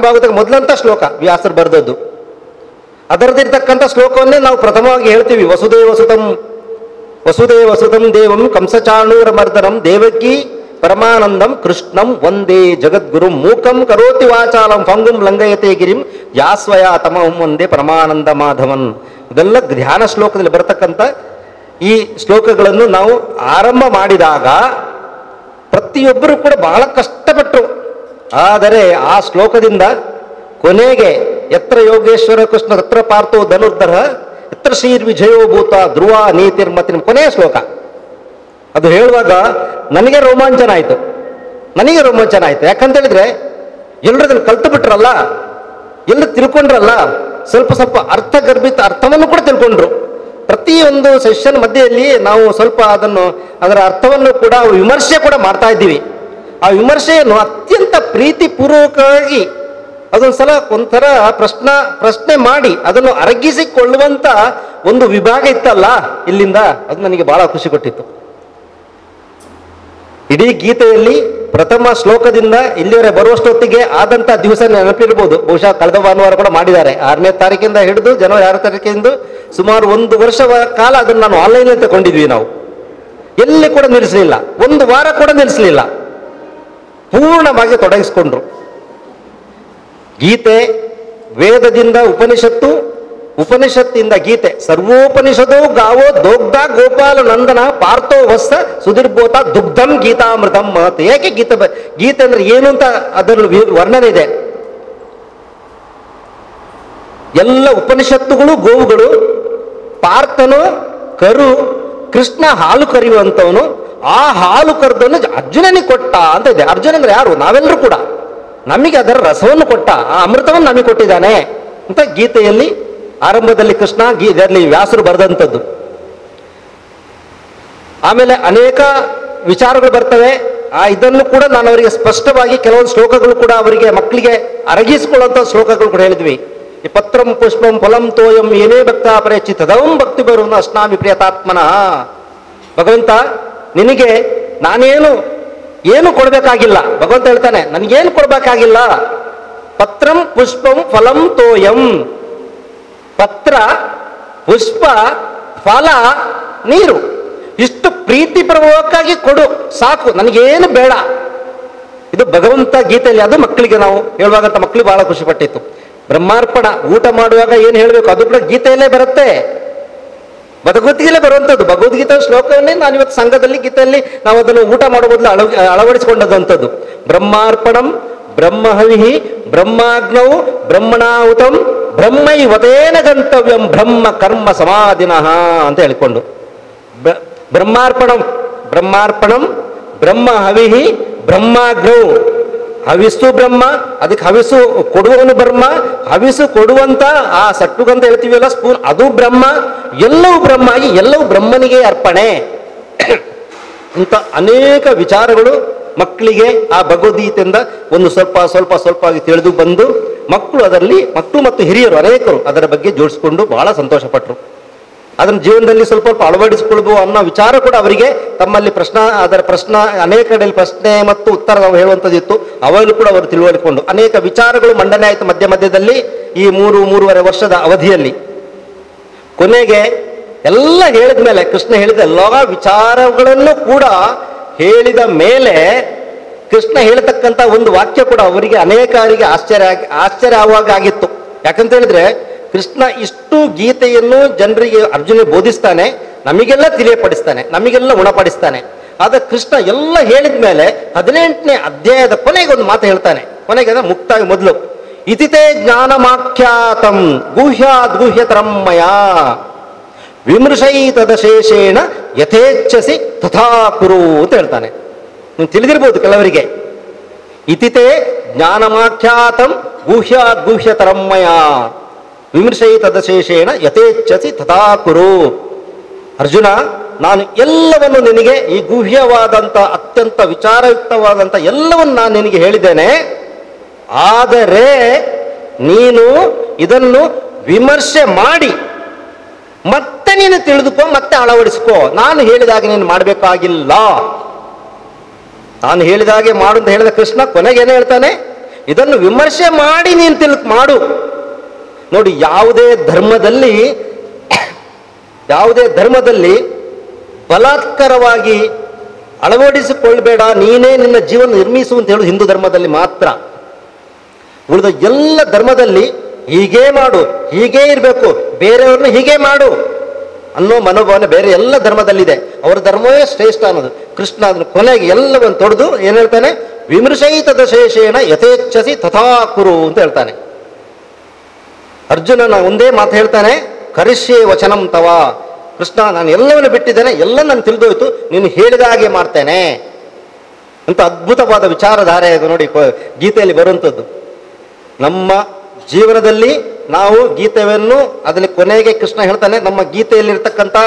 ಆರಂಭ ಆಗೋದಕ್ಕೆ ಮೊದಲಂತ ಶ್ಲೋಕ ವ್ಯಾಸರು ಬರೆದದ್ದು. ಅದರದಿರ್ತಕ್ಕಂಥ ಶ್ಲೋಕವನ್ನೇ ನಾವು ಪ್ರಥಮವಾಗಿ ಹೇಳ್ತೀವಿ. ವಸುದೇವ ಸುತಂ ದೇವಂ ಕಂಸಚಾಣೂರ ಮರ್ದನಂ ದೇವಕಿ ಪರಮಾನಂದಂ ಕೃಷ್ಣಂ ವಂದೇ ಜಗದ್ಗುರು ಮೂಕಂ ಕರೋತಿ ವಾಚಾಲಂ ಫಂಗುಂ ಲಂಘಯತೆ ಗಿರಿಂ ಯಾಸ್ವಯ ತಮಹಂ ವಂದೇ ಪರಮಾನಂದ ಮಾಧವನ್. ಇದೆಲ್ಲ ಧ್ಯಾನ ಶ್ಲೋಕದಲ್ಲಿ ಬರತಕ್ಕಂಥ ಈ ಶ್ಲೋಕಗಳನ್ನು ನಾವು ಆರಂಭ ಮಾಡಿದಾಗ ಪ್ರತಿಯೊಬ್ಬರು ಕೂಡ ಬಹಳ ಕಷ್ಟಪಟ್ಟರು. ಆದರೆ ಆ ಶ್ಲೋಕದಿಂದ ಕೊನೆಗೆ ಯತ್ರ ಯೋಗೇಶ್ವರ ಕೃಷ್ಣ ತತ್ರ ಪಾರ್ಥೋ ಧನುರ್ಧರ ಯತ್ರ ಶ್ರೀರ್ ವಿಜಯೋ ಭೂತ ಧ್ರುವ ನೀತಿರ್ಮತಿನ ಕೊನೆಯ ಶ್ಲೋಕ. ಅದು ಹೇಳುವಾಗ ನನಗೆ ರೋಮಾಂಚನ ಆಯಿತು. ಯಾಕಂತ ಹೇಳಿದ್ರೆ ಎಲ್ಲರೂ ಅದನ್ನು ಕಲ್ತು ಬಿಟ್ರಲ್ಲ, ಎಲ್ಲ ತಿಳ್ಕೊಂಡ್ರಲ್ಲ, ಸ್ವಲ್ಪ ಸ್ವಲ್ಪ ಅರ್ಥಗರ್ಭಿತ ಅರ್ಥವನ್ನು ಕೂಡ ತಿಳ್ಕೊಂಡ್ರು. ಪ್ರತಿಯೊಂದು ಸೆಷನ್ ಮಧ್ಯೆಯಲ್ಲಿ ನಾವು ಸ್ವಲ್ಪ ಅದರ ಅರ್ಥವನ್ನು ಕೂಡ ವಿಮರ್ಶೆ ಕೂಡ ಮಾಡ್ತಾ ಇದ್ದೀವಿ. ಆ ವಿಮರ್ಶೆಯನ್ನು ಅತ್ಯಂತ ಪ್ರೀತಿಪೂರ್ವಕವಾಗಿ ಅದೊಂದ್ಸಲ ಒಂಥರ ಪ್ರಶ್ನೆ ಮಾಡಿ ಅದನ್ನು ಅರಗಿಸಿಕೊಳ್ಳುವಂತ ಒಂದು ವಿಭಾಗ ಇತ್ತಲ್ಲ ಇಲ್ಲಿಂದ, ಅದು ನನಗೆ ಬಹಳ ಖುಷಿ ಕೊಟ್ಟಿತ್ತು. ಇಡೀ ಗೀತೆಯಲ್ಲಿ ಪ್ರಥಮ ಶ್ಲೋಕದಿಂದ ಇಲ್ಲಿವರೆ ಬರುವಷ್ಟೊತ್ತಿಗೆ ಆದಂತ ದಿವಸ ನೆನಪಿರ್ಬೋದು. ಬಹುಶಃ ಕಳೆದ ಭಾನುವಾರ ಕೂಡ ಮಾಡಿದ್ದಾರೆ. 6ನೇ ತಾರೀಕಿಂದ ಹಿಡಿದು ಜನವರಿ 6 ತಾರೀಕಿಂದ ಸುಮಾರು 1 ವರ್ಷ ಕಾಲ ಅದನ್ನು ನಾನು ಆನ್ಲೈನ್ ತಗೊಂಡಿದ್ವಿ. ನಾವು ಎಲ್ಲಿ ಕೂಡ ನಿಲ್ಲಿಸಲಿಲ್ಲ, 1 ವಾರ ಕೂಡ ನಿಲ್ಲಿಸಲಿಲ್ಲ, ಪೂರ್ಣವಾಗಿ ತೊಡಗಿಸ್ಕೊಂಡ್ರು. ಗೀತೆ ವೇದದಿಂದ ಉಪನಿಷತ್ತು, ಉಪನಿಷತ್ತಿಂದ ಗೀತೆ. ಸರ್ವೋಪನಿಷದೋ ಗಾವೋ ದೋಗ್ಧ ಗೋಪಾಲ ನಂದನ ಪಾರ್ಥೋ ವತ್ಸ ಸುಧೀರ್ಭೂತ ದುಗ್ಧಂ ಗೀತಾಮೃತಂ ಮಹತ್. ಏಕೆ ಗೀತೆ ಅಂದ್ರೆ ಏನು ಅಂತ ಅದರಲ್ಲಿ ವರ್ಣನೆ ಇದೆ. ಎಲ್ಲ ಉಪನಿಷತ್ತುಗಳು ಗೋವುಗಳು, ಪಾರ್ಥನು ಕರು, ಕೃಷ್ಣ ಹಾಲು ಕರೆಯುವಂಥವನು. ಆ ಹಾಲು ಕರೆದನ್ನು ಅರ್ಜುನನಿಗೆ ಕೊಟ್ಟ ಅಂತ ಇದೆ. ಅರ್ಜುನ ಅಂದ್ರೆ ಯಾರು? ನಾವೆಲ್ಲರೂ ಕೂಡ. ನಮಗೆ ಅದರ ರಸವನ್ನು ಕೊಟ್ಟ, ಆ ಅಮೃತವನ್ನು ನಮಗೆ ಕೊಟ್ಟಿದ್ದಾನೆ ಅಂತ ಗೀತೆಯಲ್ಲಿ ಆರಂಭದಲ್ಲಿ ಕೃಷ್ಣ ಇದರಲ್ಲಿ ವ್ಯಾಸರು ಬರೆದಂಥದ್ದು. ಆಮೇಲೆ ಅನೇಕ ವಿಚಾರಗಳು ಬರ್ತವೆ. ಇದನ್ನು ಕೂಡ ನಾನು ಅವರಿಗೆ ಸ್ಪಷ್ಟವಾಗಿ ಕೆಲವೊಂದು ಶ್ಲೋಕಗಳು ಕೂಡ ಅವರಿಗೆ ಮಕ್ಕಳಿಗೆ ಅರಗಿಸಿಕೊಳ್ಳುವಂಥ ಶ್ಲೋಕಗಳು ಕೂಡ ಹೇಳಿದ್ವಿ. ಈ ಪತ್ರಂ ಪುಷ್ಪಂ ಫಲಂ ತೋಯಂ ಏನೇ ಭಕ್ತ ಪರೇಚಿ ತದಂ ಭಕ್ತಿ ಬರುವುದು ಅಸ್ನಾಮಿ ಪ್ರಿಯತಾತ್ಮನಃ. ಭಗವಂತ ನಿನಗೆ ಏನು ಕೊಡಬೇಕಾಗಿಲ್ಲ. ಭಗವಂತ ಹೇಳ್ತಾನೆ ನನಗೇನು ಕೊಡಬೇಕಾಗಿಲ್ಲ. ಪತ್ರಂ ಪುಷ್ಪಂ ಫಲಂ ತೋಯಂ. ಪತ್ರ, ಪುಷ್ಪ, ಫಲ, ನೀರು ಇಷ್ಟು ಪ್ರೀತಿಪೂರ್ವಕವಾಗಿ ಕೊಡು ಸಾಕು, ನನಗೇನು ಬೇಡ. ಇದು ಭಗವಂತ ಗೀತೆಯಲ್ಲಿ. ಅದು ಮಕ್ಕಳಿಗೆ ನಾವು ಹೇಳುವಾಗಂತ ಮಕ್ಕಳಿಗೆ ಬಹಳ ಖುಷಿ ಪಟ್ಟಿತ್ತು. ಬ್ರಹ್ಮಾರ್ಪಣ ಊಟ ಮಾಡುವಾಗ ಏನು ಹೇಳಬೇಕು ಅದು ಕೂಡ ಗೀತೆಯಲ್ಲೇ ಬರುತ್ತೆ, ಭಗವದ್ಗೀತೆಯಲ್ಲೇ ಬರುವಂಥದ್ದು. ಭಗವದ್ಗೀತೆ ಶ್ಲೋಕವನ್ನೇ ನಾನು ಇವತ್ತು ಸಂಘದಲ್ಲಿ ಗೀತೆಯಲ್ಲಿ ನಾವು ಅದನ್ನು ಊಟ ಮಾಡೋ ಬದಲು ಅಳವಡಿಸಿಕೊಂಡದಂಥದ್ದು. ಬ್ರಹ್ಮಾರ್ಪಣಂ ಬ್ರಹ್ಮಹವಿಹಿ ಬ್ರಹ್ಮಾಗ್ನೌ ಬ್ರಹ್ಮಣಾಹುತಂ ಬ್ರಹ್ಮೈವತೇನ ಗಂತವ್ಯಂ ಬ್ರಹ್ಮ ಕರ್ಮ ಸಮಾಧಿನಃ ಅಂತ ಹೇಳಿಕೊಂಡು ಬ್ರಹ್ಮಾರ್ಪಣಂ ಬ್ರಹ್ಮ ಹವಿಹಿ ಬ್ರಹ್ಮಾಗ್ನೌ. ಹವಿಸ್ಸು ಬ್ರಹ್ಮ, ಅದಕ್ಕೆ ಹವಿಸು ಕೊಡುವವನು ಬ್ರಹ್ಮ, ಹವಿಸು ಕೊಡುವಂತ ಆ ಸಟ್ಟುಗಂತ ಹೇಳ್ತೀವಲ್ಲ ಸ್ಪೂನ್, ಅದು ಬ್ರಹ್ಮ. ಎಲ್ಲವೂ ಬ್ರಹ್ಮ ಆಗಿ ಎಲ್ಲವೂ ಬ್ರಹ್ಮನಿಗೆ ಅರ್ಪಣೆ. ಇಂಥ ಅನೇಕ ವಿಚಾರಗಳು ಮಕ್ಕಳಿಗೆ ಆ ಭಗವದ್ಗೀತೆಯಿಂದ ಒಂದು ಸ್ವಲ್ಪ ತಿಳಿದು ಬಂದು ಮಕ್ಕಳು ಮತ್ತು ಹಿರಿಯರು ಅನೇಕರು ಅದರ ಬಗ್ಗೆ ಜೋಡಿಸಿಕೊಂಡು ಬಹಳ ಸಂತೋಷಪಟ್ಟರು. ಅದನ್ನು ಜೀವನದಲ್ಲಿ ಸ್ವಲ್ಪ ಅಳವಡಿಸಿಕೊಳ್ಬಹುದು ಅನ್ನೋ ವಿಚಾರ ಕೂಡ ಅವರಿಗೆ ತಮ್ಮಲ್ಲಿ ಅದರ ಅನೇಕ ಕಡೆಯಲ್ಲಿ ಪ್ರಶ್ನೆ ಮತ್ತು ಉತ್ತರ ನಾವು ಹೇಳುವಂಥದ್ದಿತ್ತು. ಅವಾಗಲೂ ಕೂಡ ಅವರು ತಿಳುವಳಿಕೊಂಡು ಅನೇಕ ವಿಚಾರಗಳು ಮಂಡನೆ ಆಯಿತು ಮಧ್ಯದಲ್ಲಿ ಈ 3.5 ವರ್ಷದ ಅವಧಿಯಲ್ಲಿ. ಕೊನೆಗೆ ಎಲ್ಲ ಹೇಳಿದ ಮೇಲೆ, ಕೃಷ್ಣ ಹೇಳಿದ ಎಲ್ಲ ವಿಚಾರಗಳನ್ನು ಕೂಡ ಹೇಳಿದ ಮೇಲೆ ಕೃಷ್ಣ ಹೇಳ್ತಕ್ಕಂಥ ಒಂದು ವಾಕ್ಯ ಕೂಡ ಅವರಿಗೆ ಅನೇಕರಿಗೆ ಆಶ್ಚರ್ಯ ಆಗುವಾಗ ಆಗಿತ್ತು. ಯಾಕಂತ ಹೇಳಿದ್ರೆ ಕೃಷ್ಣ ಇಷ್ಟು ಗೀತೆಯನ್ನು ಜನರಿಗೆ ಅರ್ಜುನ ಬೋಧಿಸ್ತಾನೆ, ನಮಗೆಲ್ಲ ತಿಳಿಯಪಡಿಸ್ತಾನೆ, ನಮಗೆಲ್ಲ ಉಣಪಡಿಸ್ತಾನೆ. ಆದ್ರೆ ಕೃಷ್ಣ ಎಲ್ಲ ಹೇಳಿದ ಮೇಲೆ 18ನೇ ಅಧ್ಯಾಯದ ಕೊನೆಗೆ ಒಂದು ಮಾತು ಹೇಳ್ತಾನೆ. ಕೊನೆಗೆ ಮುಕ್ತಾಯ ಮೊದಲು ಇತಿತೇ ಜ್ಞಾನಮಾಖ್ಯಾತಂ ಗುಹ್ಯಾದ್ಗುಹ್ಯತರಮ್ಮಯ ವಿಮೃಶೈತದಶೇಷೇಣ ಯಥೇಚ್ಛಸಿ ತಥಾ ಕುರು ಅಂತ ಹೇಳ್ತಾನೆ. ನೀವು ತಿಳಿದಿರ್ಬೋದು ಕೆಲವರಿಗೆ. ಇತಿತೇ ಜ್ಞಾನಮಾಖ್ಯಾತಂ ಗುಹ್ಯಾದ್ಗುಹ್ಯತರಮ್ಮಯ ವಿಮೃಶೈತದಶೇಷೇಣ ಯಥೇಚ್ಛಸಿ ತಥಾ ಕುರು. ಅರ್ಜುನ, ನಾನು ಎಲ್ಲವನ್ನು ನಿನಗೆ ಈ ಗುಹ್ಯವಾದಂಥ ಅತ್ಯಂತ ವಿಚಾರಯುಕ್ತವಾದಂಥ ಎಲ್ಲವನ್ನು ನಾನು ನಿನಗೆ ಹೇಳಿದ್ದೇನೆ. ಆದರೆ ನೀನು ಇದನ್ನು ವಿಮರ್ಶೆ ಮಾಡಿ ಮತ್ತೆ ನೀನು ತಿಳಿದುಕೋ, ಮತ್ತೆ ಅಳವಡಿಸ್ಕೋ. ನಾನು ಹೇಳಿದಾಗ ನೀನು ಮಾಡಬೇಕಾಗಿಲ್ಲ. ನಾನು ಹೇಳಿದಾಗೆ ಮಾಡು ಅಂತ ಹೇಳಿದ ಕೃಷ್ಣ ಕೊನೆಗೇನು ಹೇಳ್ತಾನೆ? ಇದನ್ನು ವಿಮರ್ಶೆ ಮಾಡಿ ನೀನು ಮಾಡು. ನೋಡಿ, ಯಾವುದೇ ಧರ್ಮದಲ್ಲಿ ಬಲಾತ್ಕಾರವಾಗಿ ಅಳವಡಿಸಿಕೊಳ್ಬೇಡ, ನೀನೇ ನಿನ್ನ ಜೀವನ ನಿರ್ಮಿಸು ಅಂತ ಹೇಳುದು ಹಿಂದೂ ಧರ್ಮದಲ್ಲಿ ಮಾತ್ರ. ಉಳಿದ ಎಲ್ಲ ಧರ್ಮದಲ್ಲಿ ಹೀಗೇ ಮಾಡು, ಹೀಗೇ ಇರಬೇಕು, ಬೇರೆಯವ್ರನ್ನ ಹೀಗೆ ಮಾಡು ಅನ್ನೋ ಮನೋಭಾವನೆ ಬೇರೆ ಎಲ್ಲ ಧರ್ಮದಲ್ಲಿದೆ. ಅವರ ಧರ್ಮವೇ ಶ್ರೇಷ್ಠ ಅನ್ನೋದು. ಕೃಷ್ಣ ಅದನ್ನು ಕೊನೆಗೆ ಎಲ್ಲವನ್ನು ತೊಡೆದು ಏನು ಹೇಳ್ತಾನೆ? ವಿಮೃಶೈತದ ಶೇಷೇಣ ಯಥೇಚ್ಛಸಿ ತಥಾ ಕುರು ಅಂತ ಹೇಳ್ತಾನೆ. ಅರ್ಜುನನ ಒಂದೇ ಮಾತು ಹೇಳ್ತಾನೆ, ಕರಿಷ್ಯೇ ವಚನಂ ತವ. ಕೃಷ್ಣ, ನಾನು ಎಲ್ಲವನ್ನು ಬಿಟ್ಟಿದ್ದೇನೆ, ಎಲ್ಲ ನಾನು ತಿಳಿದೋಯ್ತು, ನೀನು ಹೇಳಿದ ಹಾಗೆ ಮಾಡ್ತೇನೆ ಅಂತ ಅದ್ಭುತವಾದ ವಿಚಾರಧಾರೆ ಅದು. ನೋಡಿ, ಗೀತೆಯಲ್ಲಿ ಬರುವಂಥದ್ದು. ನಮ್ಮ ಜೀವನದಲ್ಲಿ ನಾವು ಗೀತೆಯನ್ನು ಅದರಲ್ಲಿ ಕೊನೆಗೆ ಕೃಷ್ಣ ಹೇಳ್ತಾನೆ, ನಮ್ಮ ಗೀತೆಯಲ್ಲಿರ್ತಕ್ಕಂಥ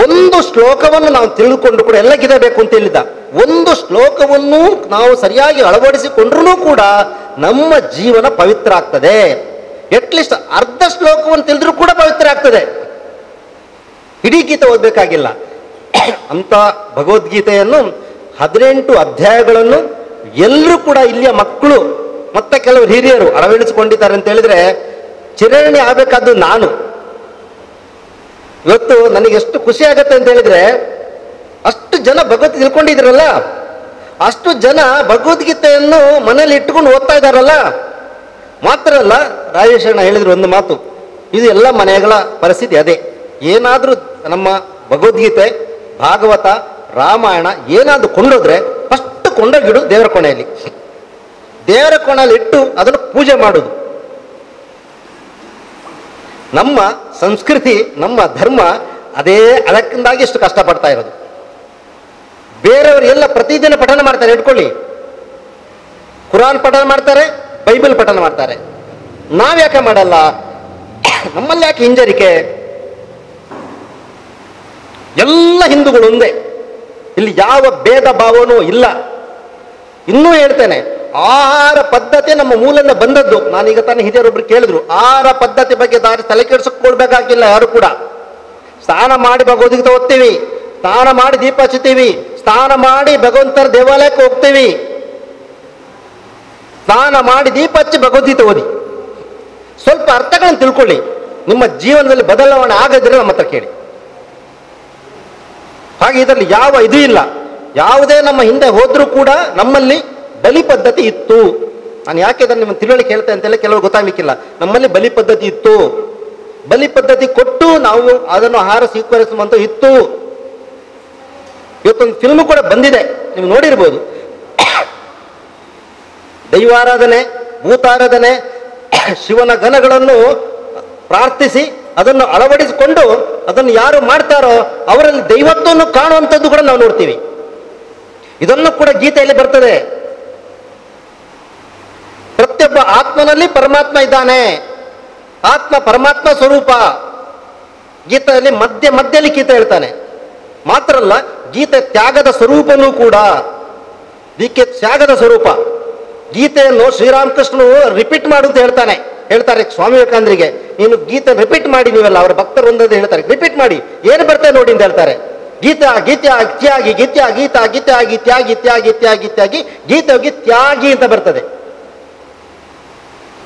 ಒಂದು ಶ್ಲೋಕವನ್ನು ನಾವು ತಿಳಿದುಕೊಂಡು ಕೂಡ ಎಲ್ಲ ಗೀತೆ ಬೇಕು ಅಂತ ಹೇಳಿದ್ದ. ಒಂದು ಶ್ಲೋಕವನ್ನು ನಾವು ಸರಿಯಾಗಿ ಅಳವಡಿಸಿಕೊಂಡ್ರೂ ಕೂಡ ನಮ್ಮ ಜೀವನ ಪವಿತ್ರ ಆಗ್ತದೆ. ಅಟ್ಲೀಸ್ಟ್ ಅರ್ಧ ಶ್ಲೋಕವನ್ನು ತಿಳಿದ್ರೂ ಕೂಡ ಪವಿತ್ರ ಆಗ್ತದೆ. ಇಡೀ ಗೀತೆ ಓದಬೇಕಾಗಿಲ್ಲ. ಅಂತ ಭಗವದ್ಗೀತೆಯನ್ನು 18 ಅಧ್ಯಾಯಗಳನ್ನು ಎಲ್ಲರೂ ಕೂಡ ಇಲ್ಲಿಯ ಮಕ್ಕಳು ಮತ್ತೆ ಕೆಲವರು ಹಿರಿಯರು ಅಳವಡಿಸಿಕೊಂಡಿದ್ದಾರೆ ಅಂತ ಹೇಳಿದ್ರೆ ಚಿರಣಿ ಆಗಬೇಕಾದ್ದು ನಾನು. ಇವತ್ತು ನನಗೆ ಎಷ್ಟು ಖುಷಿ ಆಗತ್ತೆ ಅಂತ ಹೇಳಿದ್ರೆ, ಅಷ್ಟು ಜನ ಭಗವದ್ಗೀತೆ ತಿಳ್ಕೊಂಡಿದ್ರಲ್ಲ, ಅಷ್ಟು ಜನ ಭಗವದ್ಗೀತೆಯನ್ನು ಮನೇಲಿ ಇಟ್ಕೊಂಡು ಓದ್ತಾ ಇದ್ದಾರಲ್ಲ. ಮಾತ್ರ ಅಲ್ಲ, ರಾಜೇಶಣ್ಣ ಹೇಳಿದ್ರು ಒಂದು ಮಾತು, ಇದು ಎಲ್ಲ ಮನೆಗಳ ಪರಿಸ್ಥಿತಿ ಅದೇ. ಏನಾದರೂ ನಮ್ಮ ಭಗವದ್ಗೀತೆ, ಭಾಗವತ, ರಾಮಾಯಣ ಏನಾದರೂ ಕೊಂಡೋದ್ರೆ ಫಸ್ಟ್ ಕೊಂಡೋಗಿಡು ದೇವರ ಕೋಣೆಯಲ್ಲಿ. ದೇವರ ಕೋಣೆಯಲ್ಲಿ ಇಟ್ಟು ಅದನ್ನು ಪೂಜೆ ಮಾಡೋದು. ನಮ್ಮ ಸಂಸ್ಕೃತಿ, ನಮ್ಮ ಧರ್ಮ ಅದೇ. ಅದಕ್ಕಿಂದಾಗಿ ಇಷ್ಟು ಕಷ್ಟಪಡ್ತಾ ಇರೋದು. ಬೇರೆಯವರು ಎಲ್ಲ ಪ್ರತಿದಿನ ಪಠನ ಮಾಡ್ತಾರೆ, ಇಟ್ಕೊಳ್ಳಿ. ಕುರಾನ್ ಪಠನ ಮಾಡ್ತಾರೆ, ಬೈಬಲ್ ಪಠನ ಮಾಡ್ತಾರೆ. ನಾವ್ಯಾಕೆ ಮಾಡಲ್ಲ? ನಮ್ಮಲ್ಲಿ ಯಾಕೆ ಹಿಂಜರಿಕೆ? ಎಲ್ಲ ಹಿಂದೂಗಳು ಒಂದೇ, ಇಲ್ಲಿ ಯಾವ ಭೇದ ಭಾವನೂ ಇಲ್ಲ. ಇನ್ನೂ ಹೇಳ್ತೇನೆ, ಆಹಾರ ಪದ್ಧತಿ ನಮ್ಮ ಮೂಲದಿಂದ ಬಂದದ್ದು. ನಾನೀಗ ತಾನೇ ಹಿರಿಯರೊಬ್ರು ಕೇಳಿದ್ರು, ಆಹಾರ ಪದ್ಧತಿ ಬಗ್ಗೆ ತಲೆ ಕೆಡಿಸ್ಕೊಳ್ಬೇಕಾಗಿಲ್ಲ ಯಾರು ಕೂಡ. ಸ್ನಾನ ಮಾಡಿ ಭಗವದ್ಗೀತೆ ಓದ್ತೀವಿ, ಸ್ನಾನ ಮಾಡಿ ದೀಪ ಹಚ್ಚುತ್ತೀವಿ, ಸ್ನಾನ ಮಾಡಿ ಭಗವಂತರ ದೇವಾಲಯಕ್ಕೆ ಹೋಗ್ತೀವಿ, ಸ್ನಾನ ಮಾಡಿ ದೀಪ ಹಚ್ಚಿ ಭಗವದ್ಗೀತೆ ಓದಿ. ಸ್ವಲ್ಪ ಅರ್ಥಗಳನ್ನು ತಿಳ್ಕೊಳ್ಳಿ. ನಿಮ್ಮ ಜೀವನದಲ್ಲಿ ಬದಲಾವಣೆ ಆಗದಿದ್ರೆ ನಮ್ಮ ಹತ್ರ ಕೇಳಿ. ಹಾಗೆ ಇದರಲ್ಲಿ ಯಾವ ಇದು ಇಲ್ಲ. ಯಾವುದೇ ನಮ್ಮ ಹಿಂದೆ ಹೋದ್ರೂ ಕೂಡ ನಮ್ಮಲ್ಲಿ ಬಲಿ ಪದ್ಧತಿ ಇತ್ತು. ನಾನು ಯಾಕೆ ಅದನ್ನು ನಿಮ್ಮ ತಿಳುವಳಿಕೆ ಹೇಳ್ತೇನೆ ಅಂತೇಳಿ ಕೆಲವರು ಗೊತ್ತಾಗ್ಲಿಕ್ಕಿಲ್ಲ. ನಮ್ಮಲ್ಲಿ ಬಲಿ ಪದ್ಧತಿ ಇತ್ತು. ಬಲಿ ಪದ್ಧತಿ ಕೊಟ್ಟು ನಾವು ಅದನ್ನು ಆಹಾರ ಸ್ವೀಕರಿಸುವಂತ ಇತ್ತು. ಇವತ್ತೊಂದು ಫಿಲ್ಮ್ ಕೂಡ ಬಂದಿದೆ, ನೀವು ನೋಡಿರ್ಬೋದು. ದೈವಾರಾಧನೆ, ಭೂತಾರಾಧನೆ, ಶಿವನ ಗಣಗಳನ್ನು ಪ್ರಾರ್ಥಿಸಿ ಅದನ್ನು ಅಳವಡಿಸಿಕೊಂಡು ಅದನ್ನು ಯಾರು ಮಾಡ್ತಾರೋ ಅವರಲ್ಲಿ ದೈವತ್ವವನ್ನು ಕಾಣುವಂಥದ್ದು ಕೂಡ ನಾವು ನೋಡ್ತೀವಿ. ಇದನ್ನು ಕೂಡ ಗೀತೆಯಲ್ಲಿ ಬರ್ತದೆ. ಪ್ರತಿಯೊಬ್ಬ ಆತ್ಮನಲ್ಲಿ ಪರಮಾತ್ಮ ಇದ್ದಾನೆ, ಆತ್ಮ ಪರಮಾತ್ಮ ಸ್ವರೂಪ. ಗೀತೆಯಲ್ಲಿ ಮಧ್ಯದಲ್ಲಿ ಗೀತೆ ಹೇಳ್ತಾನೆ. ಮಾತ್ರ ಅಲ್ಲ, ಗೀತೆ ತ್ಯಾಗದ ಸ್ವರೂಪನೂ ಕೂಡ. ಗೀತೆ ತ್ಯಾಗದ ಸ್ವರೂಪ. ಗೀತೆಯನ್ನು ಶ್ರೀರಾಮಕೃಷ್ಣನು ರಿಪೀಟ್ ಮಾಡು ಅಂತ ಹೇಳ್ತಾರೆ ಸ್ವಾಮಿ ವಿವೇಕಾನಂದರಿಗೆ. ನೀನು ಗೀತೆ ರಿಪೀಟ್ ಮಾಡಿ, ನೀವೆಲ್ಲ ಅವರ ಭಕ್ತರು ಒಂದನ್ನು ಹೇಳ್ತಾರೆ, ರಿಪೀಟ್ ಮಾಡಿ, ಏನು ಬರ್ತದೆ ನೋಡಿ ಅಂತ ಹೇಳ್ತಾರೆ. ಗೀತಾ ಗೀತ್ಯಾ ತ್ಯಾಗಿ, ಗೀತ್ಯಾ ಗೀತಾ ಗೀತ್ಯಾಗಿ ತ್ಯಾಗಿ ತ್ಯಾಗಿ ತ್ಯಾಗಿ ತ್ಯಾಗಿ ಗೀತೆ ಹೋಗಿ ತ್ಯಾಗಿ ಅಂತ ಬರ್ತದೆ.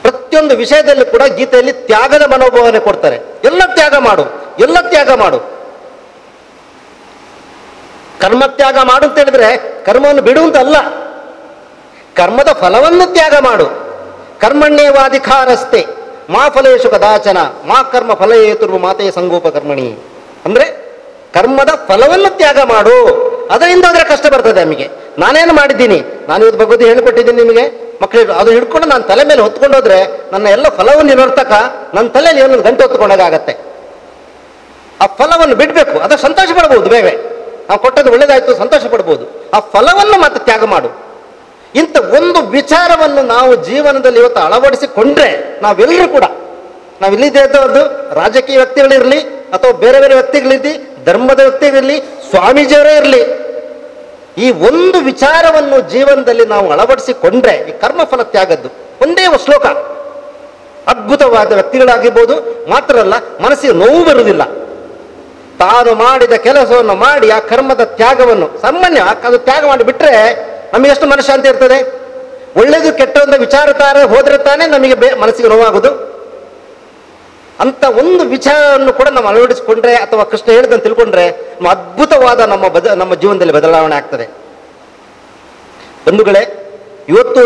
ಪ್ರತಿಯೊಂದು ವಿಷಯದಲ್ಲಿ ಕೂಡ ಗೀತೆಯಲ್ಲಿ ತ್ಯಾಗದ ಮನೋಭಾವನೆ ಕೊಡ್ತಾರೆ. ಎಲ್ಲ ತ್ಯಾಗ ಮಾಡು, ಎಲ್ಲ ತ್ಯಾಗ ಮಾಡು. ಕರ್ಮ ತ್ಯಾಗ ಮಾಡು ಅಂತ ಹೇಳಿದ್ರೆ ಕರ್ಮವನ್ನು ಬಿಡುವಂತಲ್ಲ, ಕರ್ಮದ ಫಲವನ್ನು ತ್ಯಾಗ ಮಾಡು. ಕರ್ಮಣ್ಯೇವಾಧಿಕಾರಸ್ತೆ ಮಾ ಫಲೇಶು ಕದಾಚನ ಮಾ ಕರ್ಮ ಫಲಯೇತುರ್ವ ಮಾತೆಯ ಸಂಗೋಪ ಕರ್ಮಣಿ. ಅಂದ್ರೆ ಕರ್ಮದ ಫಲವನ್ನು ತ್ಯಾಗ ಮಾಡು. ಅದರಿಂದ ಅದರ ಕಷ್ಟ ಬರ್ತದೆ ನಮಗೆ. ನಾನೇನು ಮಾಡಿದ್ದೀನಿ, ನಾನು ಇವತ್ತು ಭಗವದ್ಗೀತೆ ಹೇಳಿಕೊಟ್ಟಿದ್ದೀನಿ ನಿಮಗೆ ಮಕ್ಕಳಿಗೆ. ಅದು ಹಿಡ್ಕೊಂಡು ನಾನು ತಲೆ ಮೇಲೆ ಹೊತ್ಕೊಂಡೋದ್ರೆ ನನ್ನ ಎಲ್ಲ ಫಲವನ್ನು ನಿರರ್ಥಕ, ನನ್ನ ತಲೆಯಲ್ಲಿ ಏನೊಂದು ಗಂಟೆ ಹೊತ್ಕೊಂಡಾಗತ್ತೆ. ಆ ಫಲವನ್ನು ಬಿಡಬೇಕು, ಅದಕ್ಕೆ ಸಂತೋಷ ಪಡ್ಬೋದು. ಬೇಗ ನಾವು ಕೊಟ್ಟದ್ದು ಒಳ್ಳೇದಾಯ್ತು, ಸಂತೋಷ ಪಡ್ಬೋದು. ಆ ಫಲವನ್ನು ಮತ್ತೆ ತ್ಯಾಗ ಮಾಡು. ಇಂಥ ಒಂದು ವಿಚಾರವನ್ನು ನಾವು ಜೀವನದಲ್ಲಿ ಇವತ್ತು ಅಳವಡಿಸಿಕೊಂಡ್ರೆ ನಾವೆಲ್ಲರೂ ಕೂಡ, ನಾವಿಲ್ಲಿದ್ದು ರಾಜಕೀಯ ವ್ಯಕ್ತಿಗಳಿರಲಿ ಅಥವಾ ಬೇರೆ ಬೇರೆ ವ್ಯಕ್ತಿಗಳಿರಲಿ, ಧರ್ಮದ ವ್ಯಕ್ತಿಗಳಿರಲಿ, ಸ್ವಾಮೀಜಿಯವರೇ ಇರಲಿ, ಈ ಒಂದು ವಿಚಾರವನ್ನು ಜೀವನದಲ್ಲಿ ನಾವು ಅಳವಡಿಸಿಕೊಂಡ್ರೆ, ಈ ಕರ್ಮಫಲ ತ್ಯಾಗದ್ದು ಒಂದೇ ಶ್ಲೋಕ, ಅದ್ಭುತವಾದ ವ್ಯಕ್ತಿಗಳಾಗಿರ್ಬೋದು. ಮಾತ್ರ ಅಲ್ಲ, ಮನಸ್ಸಿಗೆ ನೋವು ಬರುವುದಿಲ್ಲ. ತಾನು ಮಾಡಿದ ಕೆಲಸವನ್ನು ಮಾಡಿ ಆ ಕರ್ಮದ ತ್ಯಾಗವನ್ನು ಸಾಮಾನ್ಯ ಅದು ತ್ಯಾಗ ಮಾಡಿಬಿಟ್ರೆ ನಮಗೆ ಎಷ್ಟು ಮನಃಶಾಂತಿ ಇರ್ತದೆ. ಒಳ್ಳೇದು ಕೆಟ್ಟಂತ ವಿಚಾರ ಹೋದ್ರೆ ತಾನೇ ನಮಗೆ ಮನಸ್ಸಿಗೆ ನೋವಾಗುದು. ಅಂತ ಒಂದು ವಿಚಾರವನ್ನು ಕೂಡ ನಾವು ಅಳವಡಿಸಿಕೊಂಡ್ರೆ ಅಥವಾ ಕೃಷ್ಣ ಹೇಳಿದಂತೆ ತಿಳ್ಕೊಂಡ್ರೆ ಅದ್ಭುತವಾದ ನಮ್ಮ ಜೀವನದಲ್ಲಿ ಬದಲಾವಣೆ ಆಗ್ತದೆ. ಬಂಧುಗಳೇ, ಇವತ್ತು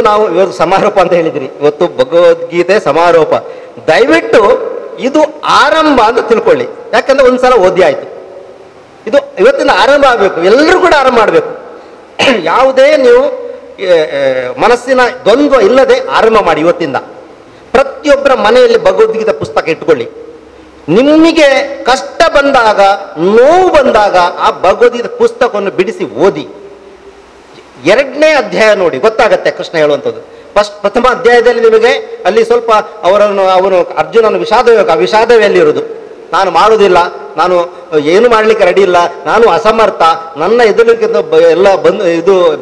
ಸಮಾರೋಪ ಅಂತ ಹೇಳಿದ್ರಿ, ಇವತ್ತು ಭಗವದ್ಗೀತೆ ಸಮಾರೋಪ. ದಯವಿಟ್ಟು ಇದು ಆರಂಭ ಅಂತ ತಿಳ್ಕೊಳ್ಳಿ. ಯಾಕಂದ್ರೆ ಒಂದ್ಸಲ ಓದಿ ಆಯ್ತು, ಇದು ಇವತ್ತಿಂದ ಆರಂಭ ಆಗಬೇಕು. ಎಲ್ಲರೂ ಕೂಡ ಆರಂಭ ಮಾಡಬೇಕು. ಯಾವುದೇ ನೀವು ಮನಸ್ಸಿನ ದ್ವಂದ್ವ ಇಲ್ಲದೆ ಆರಂಭ ಮಾಡಿ. ಇವತ್ತಿಂದ ಪ್ರತಿಯೊಬ್ಬರ ಮನೆಯಲ್ಲಿ ಭಗವದ್ಗೀತೆ ಪುಸ್ತಕ ಇಟ್ಕೊಳ್ಳಿ. ನಿಮಗೆ ಕಷ್ಟ ಬಂದಾಗ, ನೋವು ಬಂದಾಗ ಆ ಭಗವದ್ಗೀತೆ ಪುಸ್ತಕವನ್ನು ಬಿಡಿಸಿ ಓದಿ. 2ನೇ ಅಧ್ಯಾಯ ನೋಡಿ, ಗೊತ್ತಾಗತ್ತೆ ಕೃಷ್ಣ ಹೇಳುವಂಥದ್ದು. ಪ್ರಥಮ ಅಧ್ಯಾಯದಲ್ಲಿ ನಿಮಗೆ ಅಲ್ಲಿ ಸ್ವಲ್ಪ ಅವನು ಅರ್ಜುನನ ವಿಷಾದವೇ ಅಲ್ಲಿರುವುದು. ನಾನು ಮಾಡುವುದಿಲ್ಲ, ನಾನು ಏನು ಮಾಡಲಿಕ್ಕೆ ರೆಡಿ ಇಲ್ಲ, ನಾನು ಅಸಮರ್ಥ, ನನ್ನ ಎದುರಿಗಿಂತ ಎಲ್ಲ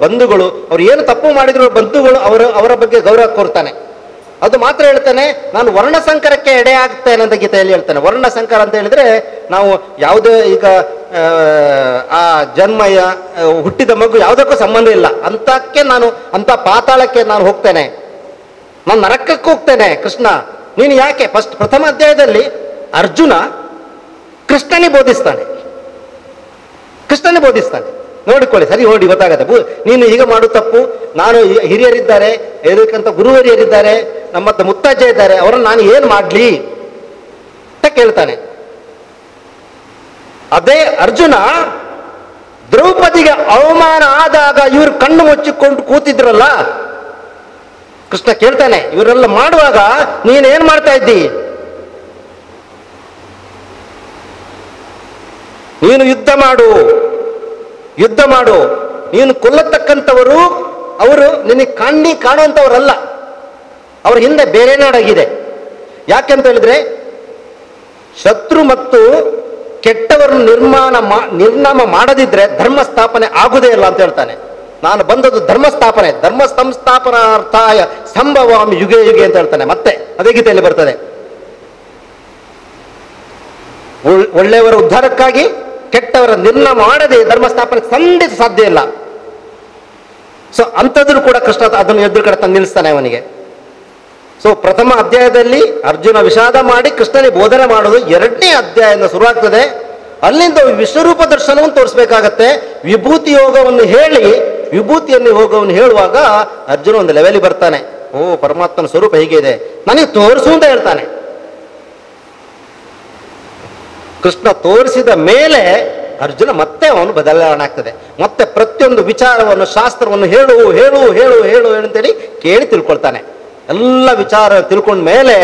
ಬಂಧುಗಳು ಅವ್ರು ಏನು ತಪ್ಪು ಮಾಡಿದ್ರು ಬಂಧುಗಳು ಅವರ ಬಗ್ಗೆ ಗೌರವ ಕೋರ್ತಾನೆ. ಅದು ಮಾತ್ರ ಹೇಳ್ತಾನೆ, ನಾನು ವರ್ಣಸಂಕರಕ್ಕೆ ಎಡೆ ಆಗ್ತೇನೆ ಅಂತ ಗೀತೆಯಲ್ಲಿ ಹೇಳ್ತಾನೆ. ವರ್ಣಸಂಕರ ಅಂತ ಹೇಳಿದ್ರೆ ನಾವು ಯಾವುದೇ ಈಗ ಆ ಜನ್ಮಯ ಹುಟ್ಟಿದ ಮಗು ಯಾವುದಕ್ಕೂ ಸಂಬಂಧ ಇಲ್ಲ ಅಂತಕ್ಕೆ ಅಂತ ಪಾತಾಳಕ್ಕೆ ನಾನು ಹೋಗ್ತೇನೆ, ನಾನು ನರಕಕ್ಕೆ ಹೋಗ್ತೇನೆ. ಕೃಷ್ಣ ನೀನು ಯಾಕೆ ಪ್ರಥಮ ಅಧ್ಯಾಯದಲ್ಲಿ ಅರ್ಜುನ ಕೃಷ್ಣನೇ ಬೋಧಿಸ್ತಾನೆ. ನೋಡಿಕೊಳ್ಳಿ, ಸರಿ ನೋಡಿ, ಗೊತ್ತಾಗತ್ತೆ. ನೀನು ಈಗ ಮಾಡು ತಪ್ಪು, ನಾನು ಹಿರಿಯರಿದ್ದಾರೆ, ಇದಕ್ಕಂತ ಗುರು ಹಿರಿಯರಿದ್ದಾರೆ, ನಮ್ಮ ಮುತ್ತಜ್ಜ ಇದ್ದಾರೆ, ಅವರನ್ನು ನಾನು ಏನು ಮಾಡ್ಲಿ ಅಂತ ಕೇಳ್ತಾನೆ. ಅದೇ ಅರ್ಜುನ ದ್ರೌಪದಿಗೆ ಅವಮಾನ ಆದಾಗ ಇವರು ಕಣ್ಣು ಮುಚ್ಚಿಕೊಂಡು ಕೂತಿದ್ರಲ್ಲ, ಕೃಷ್ಣ ಕೇಳ್ತಾನೆ, ಇವರೆಲ್ಲ ಮಾಡುವಾಗ ನೀನೇನ್ ಮಾಡ್ತಾ ಇದ್ದಿ? ನೀನು ಯುದ್ಧ ಮಾಡು, ನೀನು ಕೊಲ್ಲತಕ್ಕಂಥವರು ಅವರು ನಿನಗೆ ಕಾಣುವಂಥವರಲ್ಲ, ಅವ್ರ ಹಿಂದೆ ಬೇರೆ ನಾಡಾಗಿದೆ. ಯಾಕೆಂತ ಹೇಳಿದ್ರೆ ಶತ್ರು ಮತ್ತು ಕೆಟ್ಟವರನ್ನು ನಿರ್ನಾಮ ಮಾಡದಿದ್ರೆ ಧರ್ಮ ಸ್ಥಾಪನೆ ಆಗುದೇ ಇಲ್ಲ ಅಂತ ಹೇಳ್ತಾನೆ. ನಾನು ಬಂದದ್ದು ಧರ್ಮ ಸಂಸ್ಥಾಪನಾರ್ಥಾಯ ಸಂಭವಾಮಿ ಯುಗೆ ಅಂತ ಹೇಳ್ತಾನೆ. ಮತ್ತೆ ಅದೇ ಗೀತೆಯಲ್ಲಿ ಬರ್ತದೆ, ಒಳ್ಳೆಯವರ ಉದ್ಧಾರಕ್ಕಾಗಿ ಕೆಟ್ಟವರ ನಿರ್ನಾಮ ಮಾಡದೆ ಧರ್ಮ ಸ್ಥಾಪನೆ ಖಂಡಿತ ಸಾಧ್ಯ ಇಲ್ಲ. ಸೊ ಅಂಥದ್ರು ಕೂಡ ಕೃಷ್ಣ ಅದನ್ನು ಎದುರು ಕಡೆ ತಂದು ನಿಲ್ಲಿಸ್ತಾನೆ ಅವನಿಗೆ. ಸೊ ಪ್ರಥಮ ಅಧ್ಯಾಯದಲ್ಲಿ ಅರ್ಜುನ ವಿಷಾದ ಮಾಡಿ ಕೃಷ್ಣನಿಗೆ ಬೋಧನೆ ಮಾಡೋದು 2ನೇ ಅಧ್ಯಾಯದಿಂದ ಶುರುವಾಗ್ತದೆ. ಅಲ್ಲಿಂದ ವಿಶ್ವರೂಪ ದರ್ಶನವನ್ನು ತೋರಿಸ್ಬೇಕಾಗತ್ತೆ. ವಿಭೂತಿ ಯೋಗವನ್ನು ಹೇಳುವಾಗ ಅರ್ಜುನ ಒಂದು ಲೆವೆಲಿಗೆ ಬರ್ತಾನೆ. ಪರಮಾತ್ಮನ ಸ್ವರೂಪ ಹೀಗೆ ಇದೆ, ನನಗೆ ತೋರಿಸು ಅಂತ ಹೇಳ್ತಾನೆ. ಕೃಷ್ಣ ತೋರಿಸಿದ ಮೇಲೆ ಅರ್ಜುನ ಮತ್ತೆ ಅವನು ಬದಲಾವಣೆ ಆಗ್ತದೆ. ಮತ್ತೆ ಪ್ರತಿಯೊಂದು ವಿಚಾರವನ್ನು ಶಾಸ್ತ್ರವನ್ನು ಹೇಳು ಅಂತೇಳಿ ಕೇಳಿ ತಿಳ್ಕೊಳ್ತಾನೆ. ಎಲ್ಲ ವಿಚಾರ ತಿಳ್ಕೊಂಡ ಮೇಲೆ